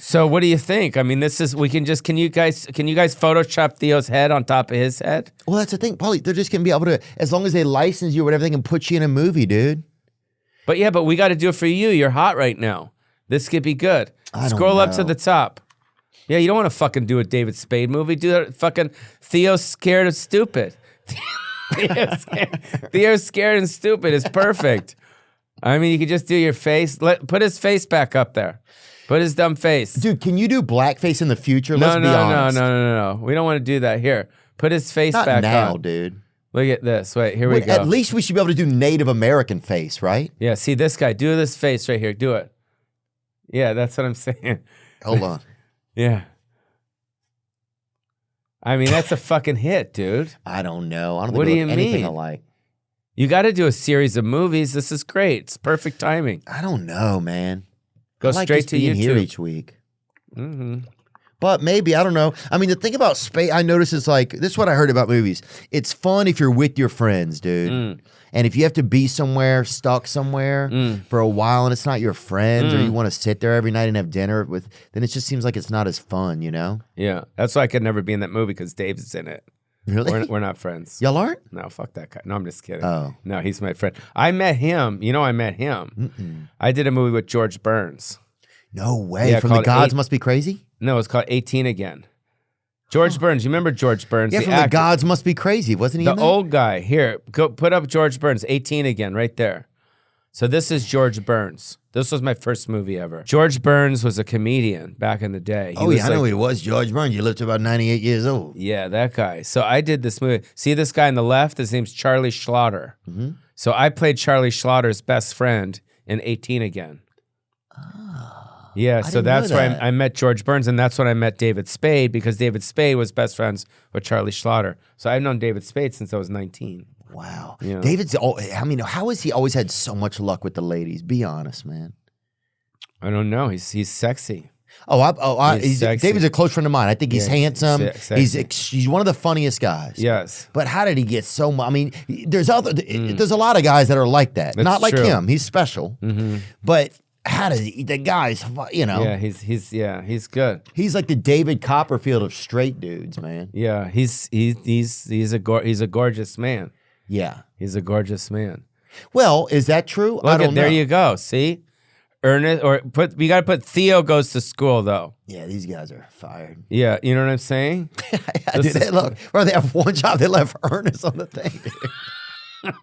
So what do you think? I mean, can you guys Photoshop Theo's head on top of his head? Well, that's the thing, Pauly. They're just gonna be able to, as long as they license you or whatever, they can put you in a movie, dude. But we got to do it for you. You're hot right now. This could be good. Scroll up to the top. Yeah, you don't want to fucking do a David Spade movie. Do that fucking Theo's scared and stupid. Theo's scared and stupid is perfect. I mean, you could just do your face. Put his face back up there. Put his dumb face. Dude, can you do blackface in the future? Let's be honest. No. We don't want to do that. Here, put his face Not back now, on. dude. Look at this. Wait, here we go. At least we should be able to do Native American face, right? Yeah, see this guy. Do this face right here. Do it. Yeah, that's what I'm saying. Hold on. Yeah. I mean, that's a fucking hit, dude. I don't know. I don't What think do you anything mean? alike. You got to do a series of movies. This is great. It's perfect timing. I don't know, man. Go I like straight just to being YouTube. here each week. Mm-hmm. But maybe, I don't know. I mean, the thing about Spade, I notice is this is what I heard about movies. It's fun if you're with your friends, dude. And if you have to be somewhere, stuck somewhere for a while and it's not your friends or you want to sit there every night and have dinner with, then it just seems like it's not as fun, you know? Yeah, that's why I could never be in that movie because Dave's in it. Really? We're not friends. Y'all aren't? No, fuck that guy. No, I'm just kidding. Oh. No, he's my friend. I met him. I met him. I did a movie with George Burns. No way. Yeah, From The called Gods Must Be Crazy? No, it's called 18 Again. George Burns. You remember George Burns? Yeah, the from actor. The Gods Must Be Crazy. Wasn't he The in that? old guy. Here, go put up George Burns, 18 Again, right there. So this is George Burns. This was my first movie ever. George Burns was a comedian back in the day. I know who he was. George Burns. You lived to about 98 years old. Yeah, that guy. So I did this movie. See this guy on the left? His name's Charlie Schlaughter. So I played Charlie Schlaughter's best friend in 18 Again. Yeah, so didn't know that's where that. I met George Burns, and that's when I met David Spade, because David Spade was best friends with Charlie Schlaughter. So I've known David Spade since I was 19. Wow. Yeah. David's, how has he always had so much luck with the ladies? Be honest, man. I don't know. He's sexy. He's sexy. David's a close friend of mine. I think he's handsome. Sexy. He's one of the funniest guys. Yes. But how did he get so much? I mean, there's a lot of guys that are like that. That's Not like true. him. He's special. But how does he? The guy's, Yeah, he's good. He's like the David Copperfield of straight dudes, man. Yeah, he's a gorgeous man. Yeah, he's a gorgeous man. Well, is that true? I don't know. There you go. See, Ernest, we got to put Theo goes to school though. Yeah, these guys are fired. Yeah, you know what I'm saying? They have one job. They left Ernest on the thing, dude.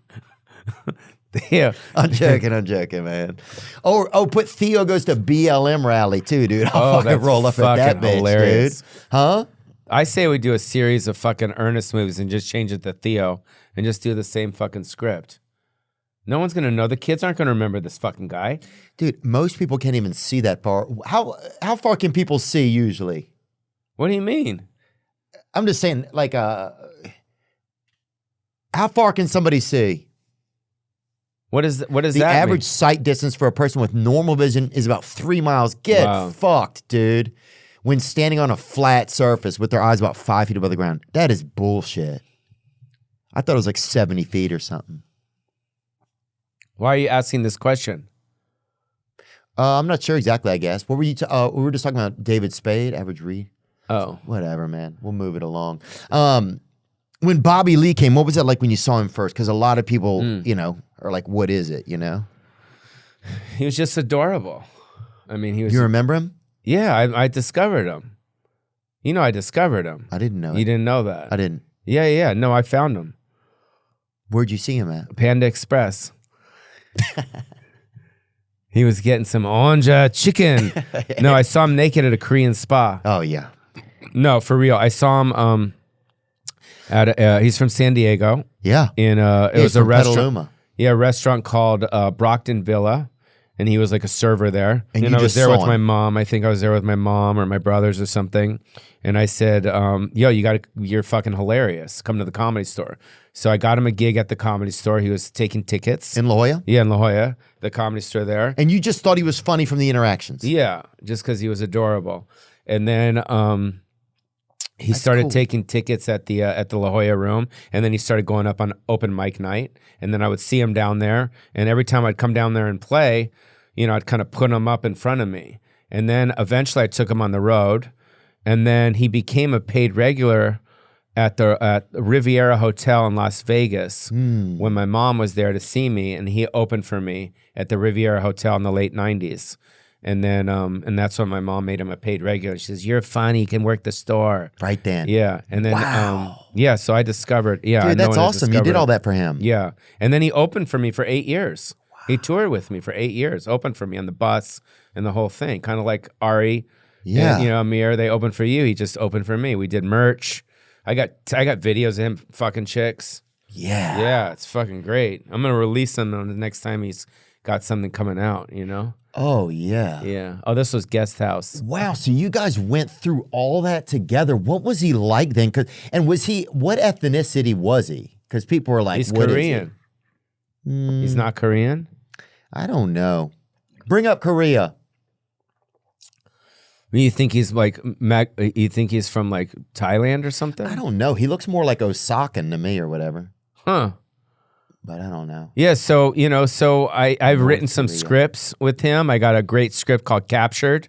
Yeah, I'm joking, man. Put Theo goes to BLM rally too, dude. I'll fucking roll up at that bitch, hilarious. dude. Huh? I say we do a series of fucking Ernest movies and just change it to Theo and just do the same fucking script. No one's gonna know. The kids aren't gonna remember this fucking guy, dude. Most people can't even see that far. How far can people see usually? What do you mean? I'm just saying, like, how far can somebody see? What is the that average mean? sight distance for a person with normal vision is about 3 miles. Get fucked, dude. When standing on a flat surface with their eyes about 5 feet above the ground. That is bullshit. I thought it was like 70 feet or something. Why are you asking this question? I'm not sure exactly, I guess. What were you we were just talking about David Spade, average read. Oh. Whatever, man. We'll move it along. When Bobby Lee came, what was that like when you saw him first? Because a lot of people, are like, what is it, He was just adorable. I mean, he was... You remember him? Yeah, I discovered him. I discovered him. I didn't know You didn't know that? I didn't. Yeah. No, I found him. Where'd you see him at? Panda Express. He was getting some orange chicken. No, I saw him naked at a Korean spa. Oh, yeah. No, for real. I saw him at he's from San Diego. Yeah. In it was a restaurant. Petaluma. Yeah, a restaurant called Brockton Villa. And he was like a server there. And I was there with my mom. I think I was there with my mom or my brothers or something. And I said, yo, you're fucking hilarious. Come to the Comedy Store. So I got him a gig at the Comedy Store. He was taking tickets. In La Jolla? Yeah, in La Jolla, the Comedy Store there. And you just thought he was funny from the interactions? Yeah, just because he was adorable. And then he started taking tickets at the La Jolla room, and then he started going up on open mic night. And then I would see him down there, and every time I'd come down there and play, I'd kind of put him up in front of me. And then eventually I took him on the road, and then he became a paid regular at the Riviera Hotel in Las Vegas when my mom was there to see me, and he opened for me at the Riviera Hotel in the late 90s. And then, and that's when my mom made him a paid regular. She says, "You're funny. You can work the store." Right then. Yeah. And then, so I discovered, Dude, that's awesome. You did all that for him. Yeah. And then he opened for me for 8 years. Wow. He toured with me for 8 years, opened for me on the bus and the whole thing. Kind of like Ari, and, Amir, they opened for you. He just opened for me. We did merch. I got videos of him fucking chicks. Yeah. Yeah, it's fucking great. I'm going to release him on the next time he's got something coming out, Oh, yeah. Yeah. Oh, this was Guest House. Wow. So you guys went through all that together. What was he like then? And what ethnicity was he? Because people were like, he's what Korean. Is he? He's not Korean? I don't know. Bring up Korea. You think he's like, you think he's from like Thailand or something? I don't know. He looks more like Osakan to me or whatever. Huh. But I don't know. Yeah, so I've written some scripts with him. I got a great script called Captured,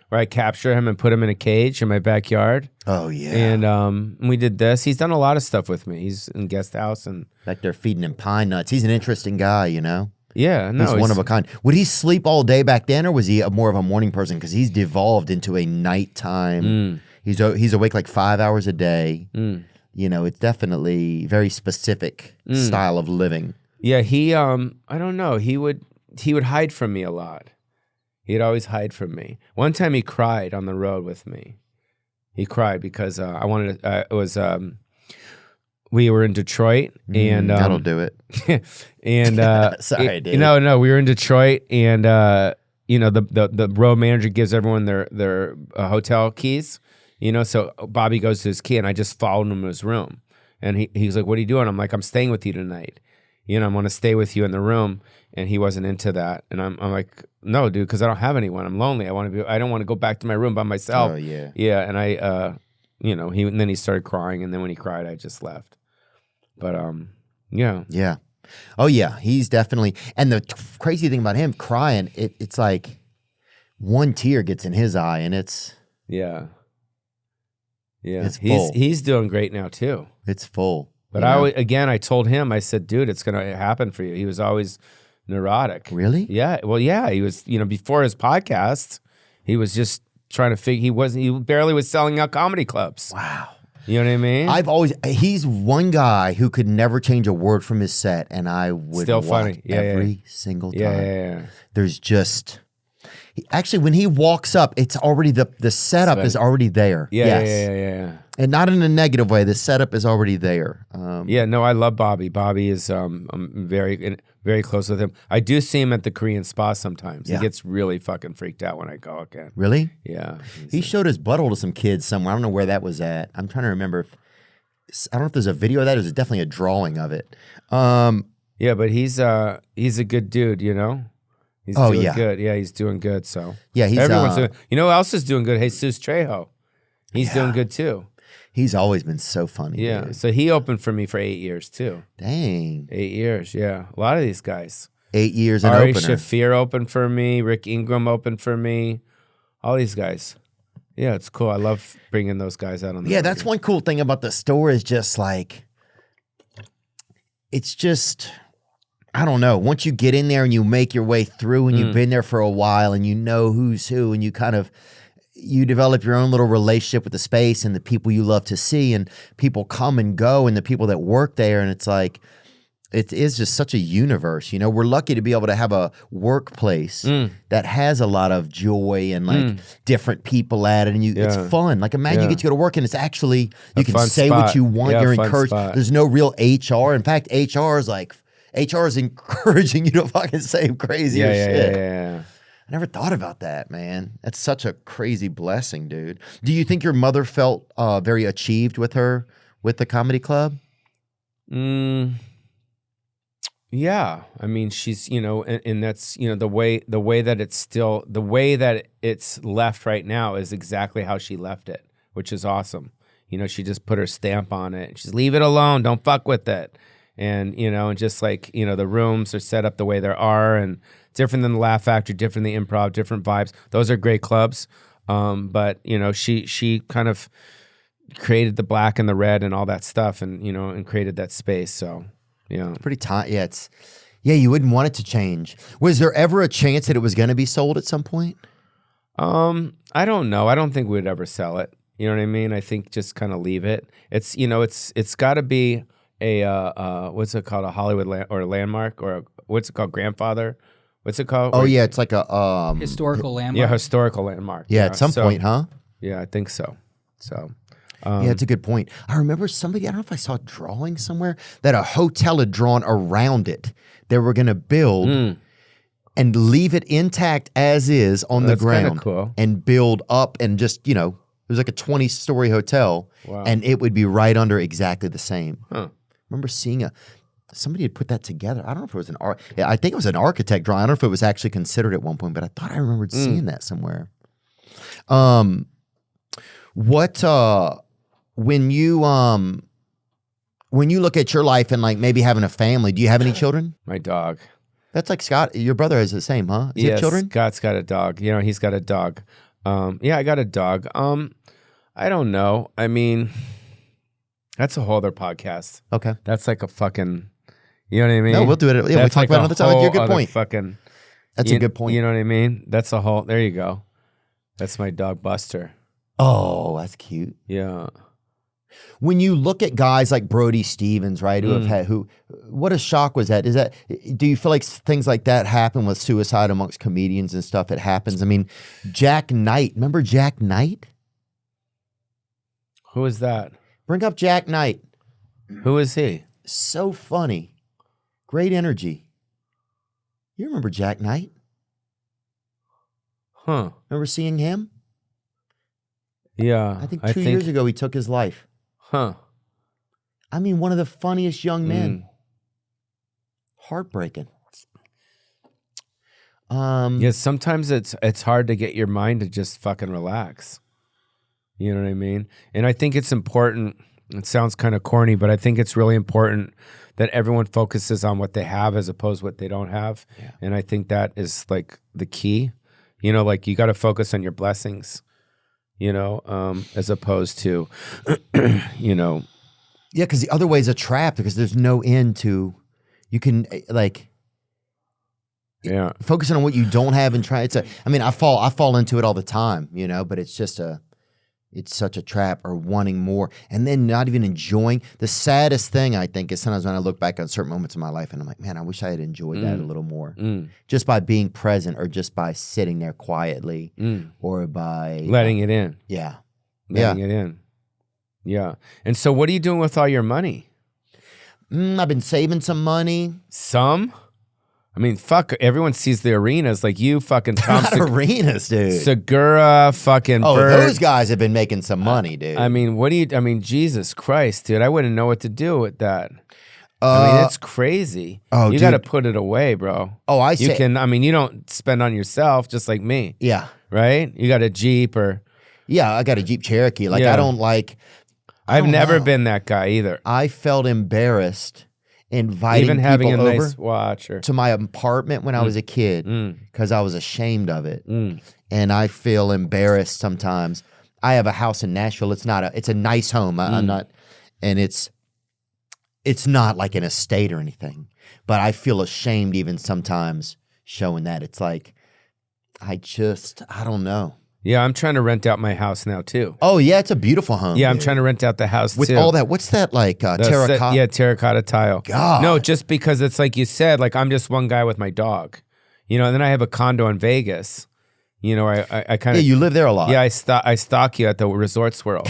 where I capture him and put him in a cage in my backyard. Oh yeah. And we did this. He's done a lot of stuff with me. He's in Guest House and like they're feeding him pine nuts. He's an interesting guy, Yeah, no, he's one of a kind. Would he sleep all day back then, or was he more of a morning person? Because he's devolved into a nighttime. He's awake like 5 hours a day. It's definitely very specific style of living. Yeah, he I don't know. He would hide from me a lot. He'd always hide from me. One time he cried on the road with me. He cried because I wanted to, we were in Detroit and that'll do it. And sorry, dude. No, we were in Detroit and the road manager gives everyone their hotel keys. So Bobby goes to his key, and I just followed him to his room. And he was like, "What are you doing?" I'm like, "I'm staying with you tonight." I want to stay with you in the room. And he wasn't into that. And I'm like, no, dude, because I don't have anyone. I'm lonely. I don't want to go back to my room by myself. Oh, yeah. Yeah. And and then he started crying. And then when he cried, I just left. But, yeah. Yeah. Oh, yeah. He's definitely, and the crazy thing about him crying, it's like one tear gets in his eye and it's. Yeah. Yeah. It's full. He's doing great now too. It's full. But I told him, I said, dude, it's going to happen for you. He was always neurotic. Really? Yeah. Well, yeah. He was, before his podcast, he was just trying to figure, he barely was selling out comedy clubs. Wow. You know what I mean? He's one guy who could never change a word from his set, and I would Still watch funny. Yeah, every single time. Yeah. There's just, actually, when he walks up, it's already, the setup is already there. Yeah. And not in a negative way. The setup is already there. I love Bobby. Bobby is, I'm very close with him. I do see him at the Korean spa sometimes. Yeah. He gets really fucking freaked out when I go again. Really? Yeah. He showed his butthole to some kids somewhere. I don't know where that was at. I'm trying to remember. I don't know if there's a video of that. There's definitely a drawing of it. Yeah, but he's a good dude, He's doing good. Yeah, he's doing good. So yeah, everyone's doing. You know who else is doing good? Jesus Trejo. He's doing good too. He's always been so funny. Yeah. Dude. So he opened for me for 8 years too. Dang. 8 years. Yeah. A lot of these guys. 8 years an Ari opener. Shaffir opened for me. Rick Ingram opened for me. All these guys. Yeah, it's cool. I love bringing those guys out on the Yeah, road. that's one cool thing about the store is just like, it's just, I don't know. Once you get in there and you make your way through and you've been there for a while and you know who's who and you develop your own little relationship with the space and the people you love to see, and people come and go and the people that work there. And it's like, it is just such a universe. We're lucky to be able to have a workplace that has a lot of joy and like different people at it. And it's fun. Like imagine you get to go to work and it's actually, you can say what you want. You're encouraged. Spot. There's no real HR. In fact, HR is encouraging you to fucking say crazier shit. Yeah. I never thought about that, man. That's such a crazy blessing, dude. Do you think your mother felt very achieved with the comedy club? Yeah. I mean, she's, and that's, the way that it's left right now is exactly how she left it, which is awesome. She just put her stamp on it. She's leave it alone. Don't fuck with it. And, and just like, the rooms are set up the way there are, and different than the Laugh Factory, different than the Improv, different vibes. Those are great clubs. But, she kind of created the black and the red and all that stuff and, and created that space. So, yeah. Pretty tight. Yeah, you wouldn't want it to change. Was there ever a chance that it was going to be sold at some point? I don't know. I don't think we'd ever sell it. You know what I mean? I think just kind of leave it. It's, it's got to be a what's it called, a Hollywood or a landmark, or what's it called, grandfather? What's it called? Oh yeah, it's like a historical landmark. Yeah, historical landmark. Yeah, at some point, huh? Yeah, I think so. So yeah, it's a good point. I remember somebody, I don't know if I saw a drawing somewhere that a hotel had drawn around it. They were going to build and leave it intact as is on the ground, cool. And build up and just, it was like a 20-story hotel. Wow. And it would be right under exactly the same. Huh. Remember seeing somebody had put that together. I don't know if it was I think it was an architect drawing. I don't know if it was actually considered at one point, but I thought I remembered seeing that somewhere. When you look at your life and like maybe having a family, do you have any children? My dog. That's like Scott. Your brother has the same, huh? Does he have children? Scott's got a dog. He's got a dog. Yeah, I got a dog. I don't know. I mean, that's a whole other podcast. Okay. That's like a fucking, you know what I mean? No, we'll do it. Yeah, we'll talk about another time. You're a good point. Fucking, that's a good point. You know what I mean? That's a whole, there you go. That's my dog Buster. Oh, that's cute. Yeah. When you look at guys like Brody Stevens, right, what a shock was that? Do you feel like things like that happen with suicide amongst comedians and stuff? It happens. I mean, Jack Knight, remember Jack Knight? Who is that? Bring up Jack Knight. Who is he? So funny. Great energy. You remember Jack Knight? Huh. Remember seeing him? Yeah. I think 2 years ago he took his life. Huh. I mean, one of the funniest young men. heartbreaking. Yeah, sometimes it's hard to get your mind to just fucking relax. You know what I mean? And I think it's important. It sounds kind of corny, but I think it's really important that everyone focuses on what they have as opposed to what they don't have. Yeah. And I think that is like the key. You know, like you got to focus on your blessings, you know, as opposed to, you know. Yeah, because the other way is a trap because there's no end to, you can like, yeah, focusing on what you don't have and try. I mean, I fall into it all the time, you know, but it's just it's such a trap, or wanting more and then not even enjoying. The saddest thing I think is sometimes when I look back on certain moments in my life and I'm like, man, I wish I had enjoyed that a little more, just by being present or just by sitting there quietly or by letting it in. Yeah. Letting it in. Yeah. And so what are you doing with all your money? I've been saving some money. Some? I mean, fuck, everyone sees the arenas like you fucking Tom arenas, dude. Segura, fucking Oh, Bird. those guys have been making some money, dude. I mean, Jesus Christ, dude. I wouldn't know what to do with that. I mean, it's crazy. Oh, you got to put it away, bro. Oh, you don't spend on yourself just like me. Yeah. Right? You got a Jeep or. Yeah, I got a Jeep Cherokee. Like, I don't like. I've never been that guy either. I felt embarrassed inviting even having people a nice over watch to my apartment when I was a kid because I was ashamed of it. And I feel embarrassed sometimes. I have a house in Nashville. It's a nice home. I'm not, and it's not like an estate or anything, but I feel ashamed even sometimes showing that. It's like, I don't know. Yeah, I'm trying to rent out my house now too. Oh yeah, it's a beautiful home. Yeah, dude. I'm trying to rent out the house with too. all that. What's that like? Terracotta. Yeah, terracotta tile. God. No, just because it's like you said. Like I'm just one guy with my dog, you know. And then I have a condo in Vegas. You know, I kind of. Yeah, you live there a lot. Yeah, I stalk you at the Resort Swirl.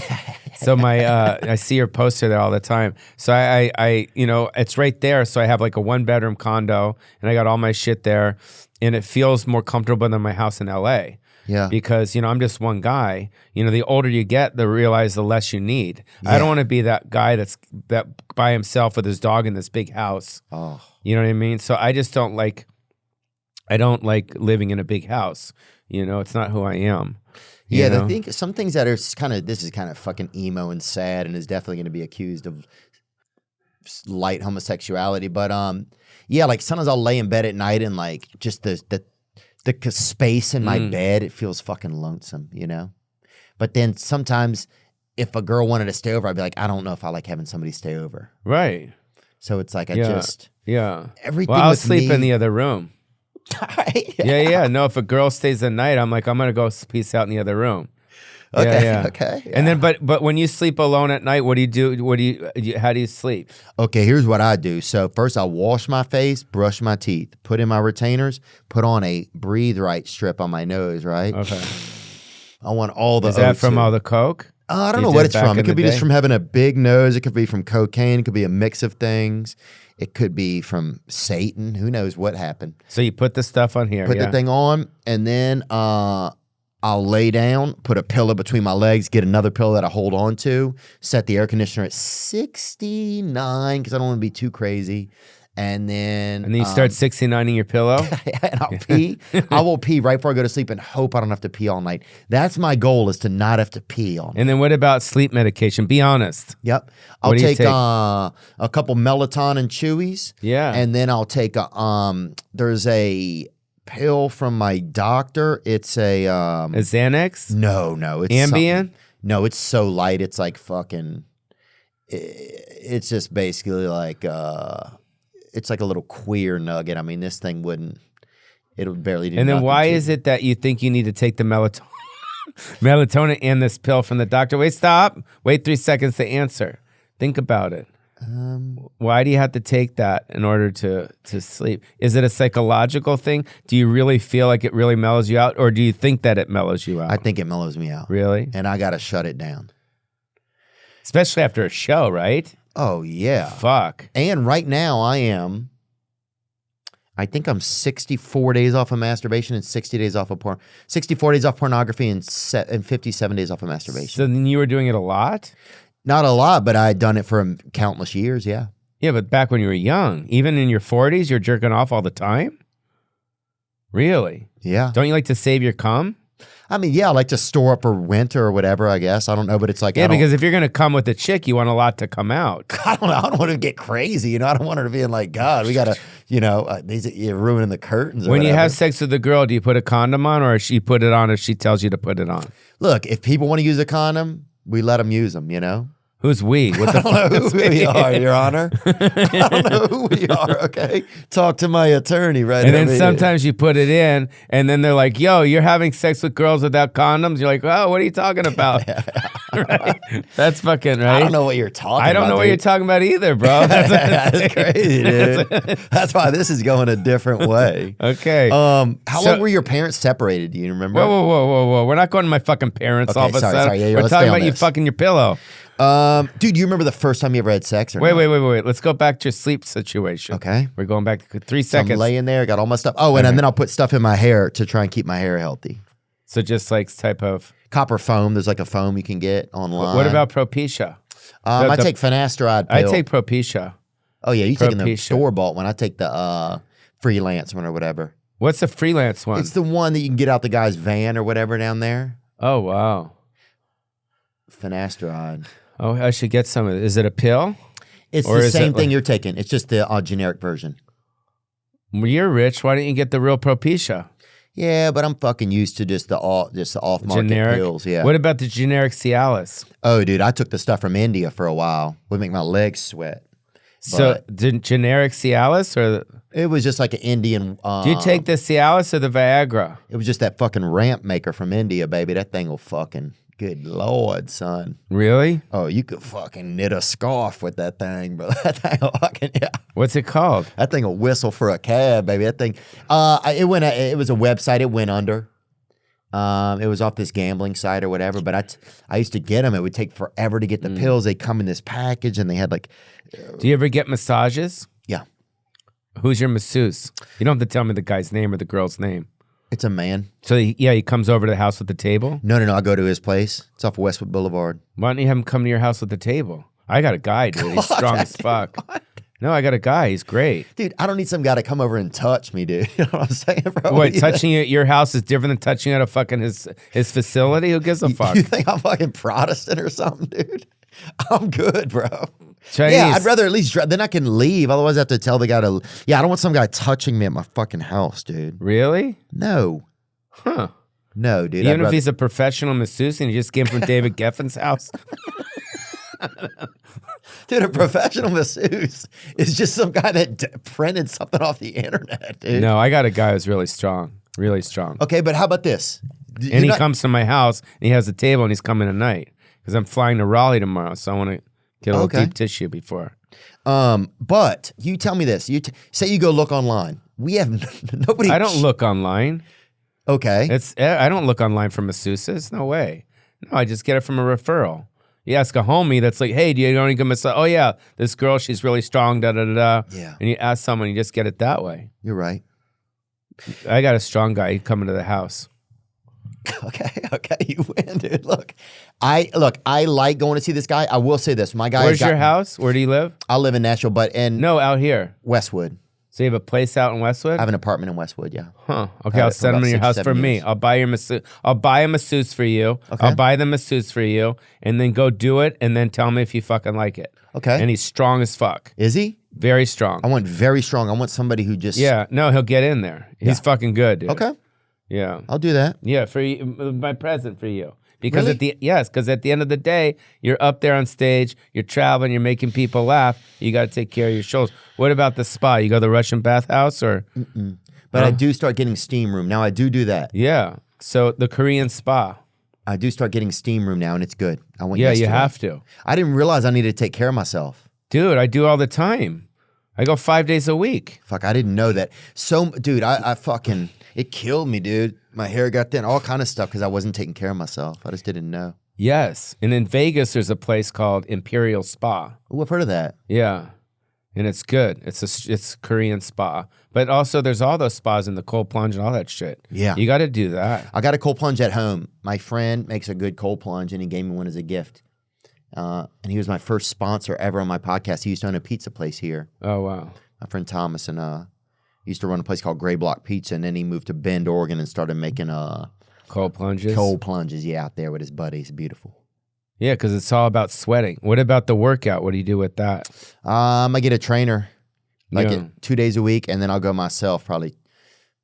So I see your poster there all the time. So I you know, it's right there. So I have like a 1-bedroom condo, and I got all my shit there, and it feels more comfortable than my house in LA. Yeah. Because, you know, I'm just one guy. You know, the older you get, the realize the less you need. Yeah. I don't want to be that guy that by himself with his dog in this big house. Oh. You know what I mean? So I don't like living in a big house. You know, it's not who I am. Yeah, I think some things that are this is kind of fucking emo and sad and is definitely going to be accused of light homosexuality. But yeah, like sometimes I'll lay in bed at night and like just the space in my bed, it feels fucking lonesome, you know? But then sometimes if a girl wanted to stay over, I'd be like, I don't know if I like having somebody stay over. Right. So it's like, everything. Well, I'll sleep in the other room. Right? Yeah. No, if a girl stays the night, I'm like, I'm going to go peace out in the other room. Okay. Okay. Yeah. And then, but when you sleep alone at night, what do you do? How do you sleep? Okay, here's what I do. So first, I'll wash my face, brush my teeth, put in my retainers, put on a breathe right strip on my nose. Right. Okay. I want all the. Is that from all the coke? I don't know what it's from. It could be just from having a big nose. It could be from cocaine. It could be a mix of things. It could be from Satan. Who knows what happened? So you put the stuff on here. Put the thing on, and then I'll lay down, put a pillow between my legs, get another pillow that I hold on to, set the air conditioner at 69 because I don't want to be too crazy. And then you start 69ing your pillow? And I'll pee. I will pee right before I go to sleep and hope I don't have to pee all night. That's my goal, is to not have to pee all night. And then what about sleep medication? Be honest. Yep. I'll take a couple Melatonin Chewies. Yeah. And then I'll take there's a pill from my doctor. It's a Xanax? No, it's Ambien? No, it's so light. It's like fucking. It's just basically like it's like a little queer nugget. I mean, this thing it'll barely do. And then nothing why to is you. it that you think you need to take the melatonin and this pill from the doctor? Wait, stop. Wait 3 seconds to answer. Think about it. Why do you have to take that in order to sleep? Is it a psychological thing? Do you really feel like it really mellows you out, or do you think that it mellows you out? I think it mellows me out. Really? And I got to shut it down. Especially after a show, right? Oh, yeah. Fuck. And right now I think I'm 64 days off of masturbation and 60 days off of 64 days off pornography and 57 days off of masturbation. So then you were doing it a lot? Not a lot, but I had done it for countless years, yeah. Yeah, but back when you were young, even in your 40s, you're jerking off all the time? Really? Yeah. Don't you like to save your cum? I mean, yeah, I like to store up for winter or whatever, I guess. I don't know, but it's like... Yeah, because if you're going to come with a chick, you want a lot to come out. I don't want to get crazy, I don't want her to be like, God, we got to, you're ruining the curtains or When you whatever. have sex with a girl, do you put a condom on or she put it on if she tells you to put it on? Look, if people want to use a condom, we let them use them, Who's we? What the I don't know who we are, Your Honor. I don't know who we are, okay? Talk to my attorney right And then over sometimes you put it in, and then they're like, yo, you're having sex with girls without condoms? You're like, oh, what are you talking about? Right? That's fucking right. I don't know what you're talking about. I don't know what you're talking about either, bro. That's crazy, dude. That's why this is going a different way. Okay. How long were your parents separated? Do you remember? Whoa. We're not going to my fucking parents all of a sudden. Yeah, We're let's talking stay on about you this. fucking your pillow. Dude, do you remember the first time you ever had sex? Or Wait. not? Let's go back to your sleep situation. Okay. We're going back to 3 So I'm seconds. laying there, got all my stuff. Oh, and then I'll put stuff in my hair to try and keep my hair healthy. So just like type of... Copper foam. There's like a foam you can get online. What about Propecia? I take finasteride pill. I take Propecia. Oh, yeah. You taking the Propecia. store-bought one. I take the freelance one or whatever. What's the freelance one? It's the one that you can get out the guy's van or whatever down there. Oh, wow. Finasteride. Oh, I should get some of it. Is it a pill? It's Or the is same it thing like- you're taking. It's just the generic version. Well, you're rich. Why don't you get the real Propecia? Yeah, but I'm fucking used to just the off-market Generic pills. Yeah. What about the generic Cialis? Oh, dude, I took the stuff from India for a while. Would make my legs sweat. So the generic Cialis or It was just like an Indian. do you take the Cialis or the Viagra? It was just that fucking ramp maker from India, baby. That thing will fucking. Good Lord, son. Really? Oh, you could fucking knit a scarf with that thing, bro. That thing will fucking, yeah. What's it called? That thing will whistle for a cab, baby. That thing, it was a website. It went under. It was off this gambling site or whatever, but I used to get them. It would take forever to get the pills. They come in this package and they had like. Do you ever get massages? Yeah. Who's your masseuse? You don't have to tell me the guy's name or the girl's name. It's a man. So he comes over to the house with the table? No. I go to his place. It's off Westwood Boulevard. Why don't you have him come to your house with the table? I got a guy, dude. He's strong as fuck. What? No, I got a guy. He's great. Dude, I don't need some guy to come over and touch me, dude. You know what I'm saying, bro? Wait, touching you at your house is different than touching at a fucking his facility? Who gives a fuck? You think I'm fucking Protestant or something, dude? I'm good, bro. Chinese. Yeah, I'd rather at least then I can leave. Otherwise, I have to tell the guy to. Yeah, I don't want some guy touching me at my fucking house, dude. Really? No. Huh. No, dude. Even if he's a professional masseuse and he just came from David Geffen's house? Dude, a professional masseuse is just some guy that printed something off the internet, dude. No, I got a guy who's really strong. Really strong. Okay, but how about this? And he comes to my house and he has a table and he's coming tonight because I'm flying to Raleigh tomorrow, so I want to get a little deep tissue before. But you tell me this. Say you go look online. We have nobody. I don't look online. Okay. I don't look online for masseuses. No way. No, I just get it from a referral. You ask a homie that's like, hey, do you know any good massage? Oh, yeah, this girl, she's really strong, da-da-da-da. Yeah. And you ask someone, you just get it that way. You're right. I got a strong guy coming to the house. Okay, you win, dude. Look, I like going to see this guy. I will say this. My guy. Where's your house? Where do you live? I live in Nashville, but No, out here. Westwood. So you have a place out in Westwood? I have an apartment in Westwood, yeah. Huh. Okay, I'll send them to your house for me. I'll buy your masseuse. I'll buy a masseuse for you. Okay. I'll buy the masseuse for you, and then go do it, and then tell me if you fucking like it. Okay. And he's strong as fuck. Is he? Very strong. I want very strong. I want somebody who just. Yeah. No, he'll get in there. He's fucking good, dude. Okay. Yeah. I'll do that. Yeah, for you, my present for you. Because Really? because at the end of the day, you're up there on stage, you're traveling, you're making people laugh. You got to take care of your shoulders. What about the spa? You go to the Russian bathhouse or? But I do start getting steam room now. I do that. Yeah. So the Korean spa. I do start getting steam room now, and it's good. I went. Yeah, you yesterday. have to. I didn't realize I needed to take care of myself. Dude, I do all the time. I go 5 days a week. Fuck, I didn't know that. So, dude, I fucking, it killed me, dude. My hair got thin, all kind of stuff because I wasn't taking care of myself. I just didn't know. Yes. And in Vegas, there's a place called Imperial Spa. Oh, I've heard of that. Yeah. And it's good. It's Korean spa. But also there's all those spas in the cold plunge and all that shit. Yeah. You got to do that. I got a cold plunge at home. My friend makes a good cold plunge, and he gave me one as a gift. And he was my first sponsor ever on my podcast. He used to own a pizza place here. Oh, wow. My friend Thomas, and he used to run a place called Gray Block Pizza, and then he moved to Bend, Oregon, and started making cold plunges. Cold plunges, yeah, out there with his buddies. Beautiful. Yeah, because it's all about sweating. What about the workout? What do you do with that? I get a trainer, like 2 days a week, and then I'll go myself probably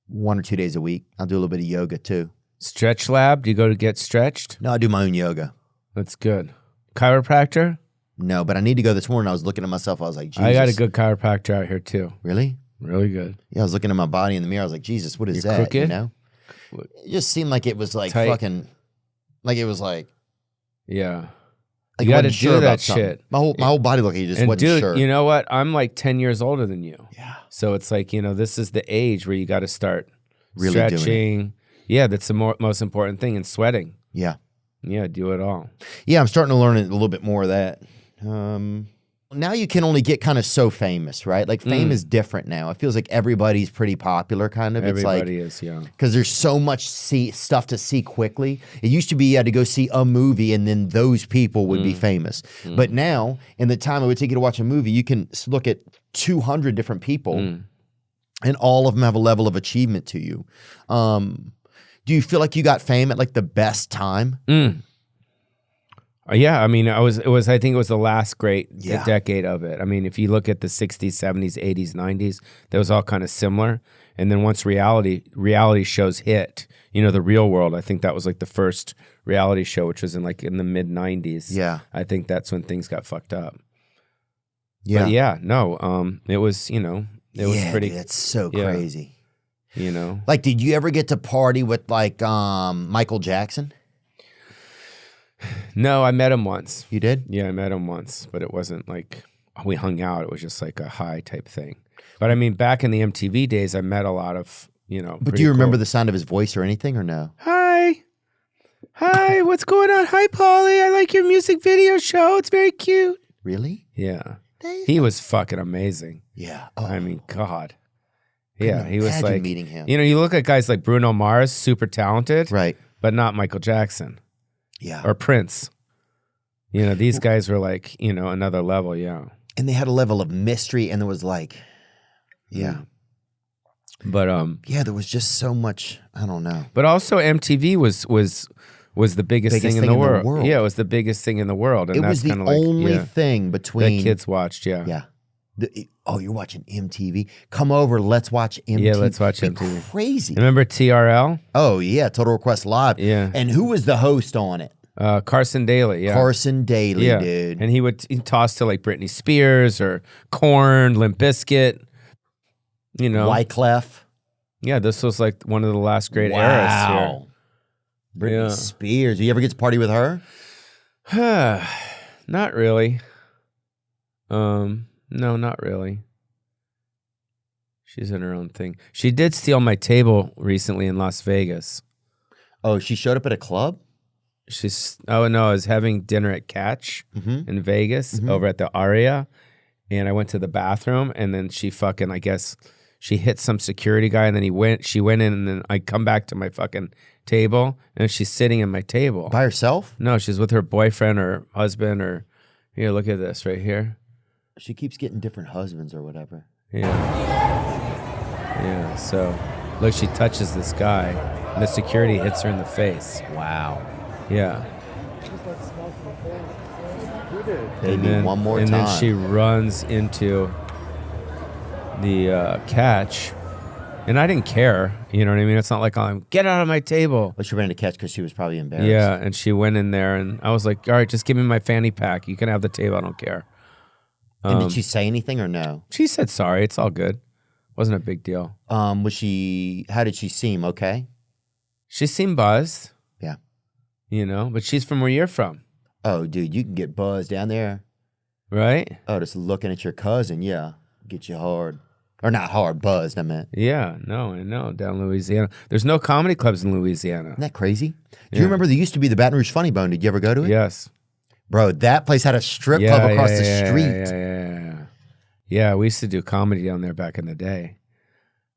1 or 2 days a week. I'll do a little bit of yoga too. Stretch lab? Do you go to get stretched? No, I do my own yoga. That's good. Chiropractor? No, but I need to go this morning. I was looking at myself. I was like, Jesus. I got a good chiropractor out here too. Really? Really good. Yeah, I was looking at my body in the mirror. I was like, Jesus, what is that? Crooked? You know? It just seemed like it was like tight. Fucking, like it was like. Yeah. Like you got to sure do about that something. shit. My whole body looked like it just and wasn't dude, sure. You know what? I'm like 10 years older than you. Yeah. So it's like, this is the age where you got to start really stretching. Doing it. Yeah, that's the most important thing, and sweating. Yeah. Yeah, do it all. Yeah, I'm starting to learn a little bit more of that. Now you can only get kind of so famous, right? Like fame is different now. It feels like everybody's pretty popular, kind of. Everybody is, yeah. Because there's so much stuff to see quickly. It used to be you had to go see a movie and then those people would be famous. But now, in the time it would take you to watch a movie, you can look at 200 different people and all of them have a level of achievement to you. Do you feel like you got fame at like the best time? Yeah, I mean, I think it was the last great decade of it. I mean, if you look at the 60s, 70s, 80s, 90s, that was all kind of similar. And then once reality shows hit, the Real World, I think that was like the first reality show, which was in the mid 90s. Yeah. I think that's when things got fucked up. Yeah. But yeah, no, it was, it was pretty. Dude, that's so crazy. Like, did you ever get to party with like Michael Jackson? No, I met him once. You did? Yeah, I met him once, but it wasn't like we hung out. It was just like a high type thing. But I mean, back in the MTV days, I met a lot of, But do you remember the sound of his voice or anything or no? Hi, what's going on? Hi, Pauly. I like your music video show. It's very cute. Really? Yeah. He was fucking amazing. Yeah. I mean, God. Yeah, he was like meeting him. You look at guys like Bruno Mars, super talented, right? But not Michael Jackson. Yeah. Or Prince. These guys were like, another level, yeah. And they had a level of mystery and there was like, yeah. But yeah, there was just so much, I don't know. But also MTV was the biggest thing in the world. Yeah, it was the biggest thing in the world. And it was the only thing between that kids watched, yeah. Yeah. You're watching MTV? Come over, let's watch MTV. Yeah, let's watch MTV. Crazy. Remember TRL? Oh, yeah, Total Request Live. Yeah. And who was the host on it? Carson Daly, yeah. Carson Daly, dude. And he'd toss to like Britney Spears or Korn, Limp Bizkit, Wyclef. Yeah, this was like one of the last great eras here. Britney Spears. Do you ever get to party with her? Not really. No, not really. She's in her own thing. She did steal my table recently in Las Vegas. Oh, she showed up at a club? I was having dinner at Catch in Vegas over at the Aria. And I went to the bathroom and then she fucking, I guess, she hit some security guy and then she went in and then I come back to my fucking table and she's sitting at my table. By herself? No, she's with her boyfriend or husband or, here, look at this right here. She keeps getting different husbands or whatever. Yeah. Yeah, so look, she touches this guy and the security hits her in the face. Wow. Yeah. Baby, one more time. And then she runs into the Catch. And I didn't care. You know what I mean? It's not like I'm, get out of my table. But she ran into Catch because she was probably embarrassed. Yeah, and she went in there and I was like, all right, just give me my fanny pack. You can have the table. I don't care. And did she say anything or no? She said sorry. It's all good. Wasn't a big deal. How did she seem? Okay? She seemed buzzed. Yeah. But she's from where you're from. Oh, dude, you can get buzzed down there. Right? Oh, just looking at your cousin, yeah. Get you hard. Or not hard, buzzed, I meant. Yeah, no, I know. Down in Louisiana. There's no comedy clubs in Louisiana. Isn't that crazy? Do you remember there used to be the Baton Rouge Funny Bone? Did you ever go to it? Yes. Bro, that place had a strip club across the street. Yeah, we used to do comedy down there back in the day.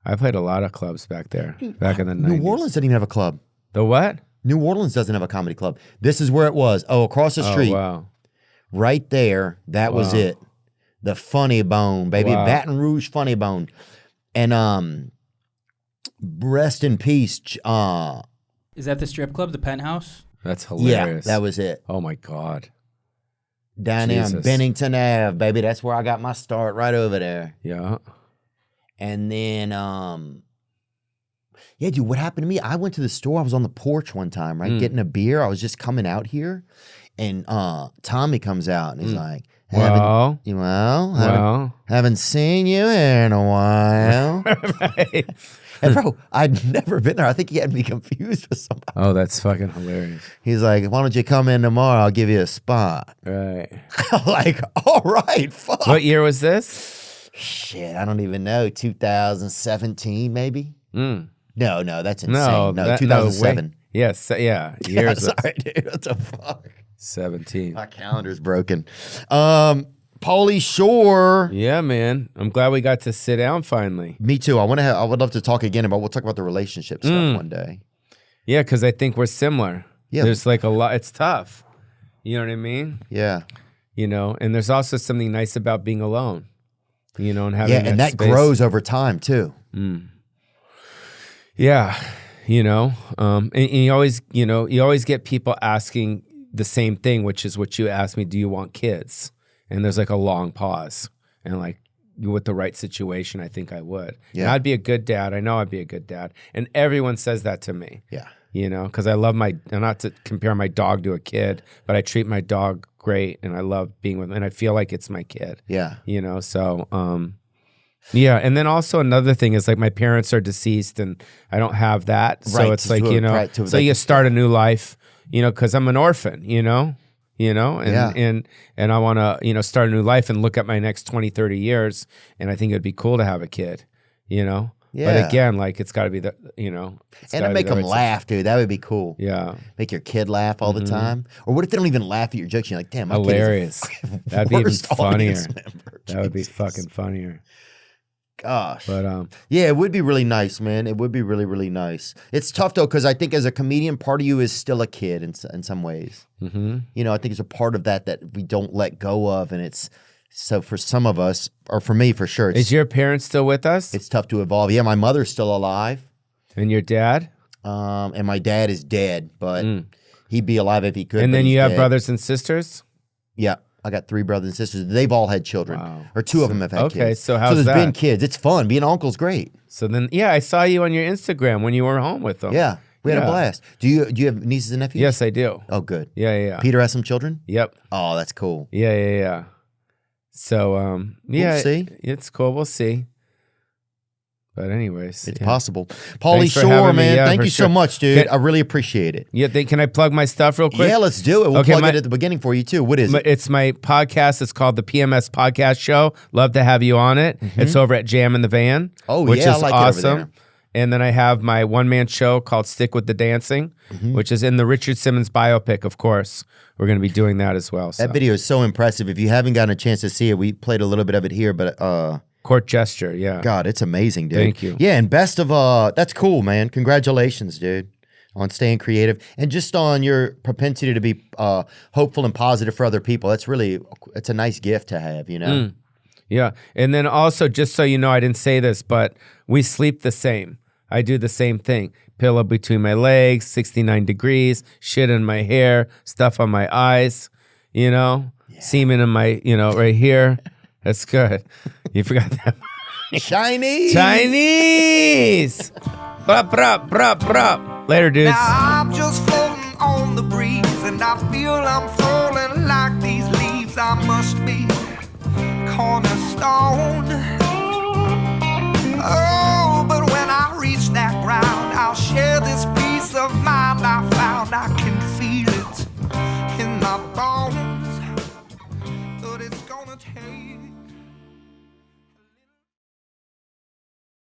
I played a lot of clubs back there, back in the 90s. New Orleans didn't even have a club. The what? New Orleans doesn't have a comedy club. This is where it was. Oh, across the street. Oh, wow. right there. That was it. The Funny Bone, baby. Wow. Baton Rouge Funny Bone. And rest in peace. Is that the strip club, the Penthouse? That's hilarious. Yeah, that was it. Oh my God. Down there on Bennington Ave, baby. That's where I got my start, right over there. Yeah. And then, yeah, dude, what happened to me? I went to the store. I was on the porch one time, right, getting a beer. I was just coming out here, and Tommy comes out, and he's like, haven't seen you in a while. Right. And bro, I'd never been there. I think he had me confused with somebody. Oh, that's fucking hilarious. He's like, why don't you come in tomorrow? I'll give you a spot. Right. I'm like, all right, fuck. What year was this? Shit, I don't even know. 2017, maybe? No, that's insane. No, 2007. Yes, yeah. Years. Sorry, dude. What the fuck? 17. My calendar's broken. Pauly Shore. Yeah, man. I'm glad we got to sit down finally. Me too. I would love to talk again we'll talk about the relationship stuff one day. Yeah, because I think we're similar. Yeah. There's like a lot. It's tough. You know what I mean? Yeah. You know, and there's also something nice about being alone. You know, and having that space. grows over time too. Yeah. You know, and you always get people asking the same thing, which is what you asked me, do you want kids? And there's like a long pause. And like, with the right situation, I think I would. Yeah. And I'd be a good dad. I know I'd be a good dad. And everyone says that to me. Yeah. You know, because I love not to compare my dog to a kid, but I treat my dog great and I love being with him and I feel like it's my kid. Yeah. You know, so, yeah. And then also another thing is like my parents are deceased and I don't have that. So right, it's like, you know, so you start a new life, you know, because I'm an orphan, you know, and I want to, you know, start a new life and look at my next 20, 30 years. And I think it'd be cool to have a kid, you know? Yeah. But again, like it's got to be the, you know. And to make them laugh, dude. That would be cool. Yeah. Make your kid laugh all the time. Or what if they don't even laugh at your jokes? You're like, damn, my hilarious. Kid is That'd be even funnier. Member. That would be fucking funnier. Gosh. But yeah, it would be really nice, man. It would be really, really nice. It's tough though, because I think as a comedian, part of you is still a kid in some ways. You know, I think it's a part of that we don't let go of, and it's so for some of us, or for me for sure. Is your parents still with us? It's tough to evolve. Yeah, my mother's still alive. And your dad? And my dad is dead, but he'd be alive if he could. And then you have brothers and sisters? Yeah. I got 3 brothers and sisters. They've all had children. Wow. Or 2 of them have had kids. Okay, so how's there's that? been kids. It's fun. Being an uncle's great. So then, yeah, I saw you on your Instagram when you were home with them. Yeah. We had a blast. Do you have nieces and nephews? Yes, I do. Oh, good. Yeah. Peter has some children? Yep. Oh, that's cool. Yeah. So, yeah, we'll see. It's cool. We'll see. But anyways, it's possible. Pauly Shore, man, thank you so much, dude. I really appreciate it. Yeah, can I plug my stuff real quick? Yeah, let's do it. We'll plug it at the beginning for you too. What is it? It's my podcast. It's called the PMS Podcast Show. Love to have you on it. It's over at Jam in the Van. Oh, which yeah, is I like awesome. it over there. And then I have my one-man show called Stick with the Dancing, which is in the Richard Simmons biopic, of course. We're going to be doing that as well. So. That video is so impressive. If you haven't gotten a chance to see it, we played a little bit of it here, but Court Gesture, yeah. God, it's amazing, dude. Thank you. Yeah, and best of that's cool, man. Congratulations, dude, on staying creative and just on your propensity to be hopeful and positive for other people. It's a nice gift to have, you know. Yeah, and then also, just so you know, I didn't say this, but we sleep the same. I do the same thing. Pillow between my legs, 69 degrees, shit in my hair, stuff on my eyes, you know, semen in my, you know, right here. That's good. You forgot that. Chinese. Brup, brup, brup, brup. Later, dudes. Now I'm just floating on the breeze, and I feel I'm falling like these leaves. I must be cornerstone. Oh, but when I reach that ground, I'll share this peace of mind I found. I can feel it in my bones, but it's gonna take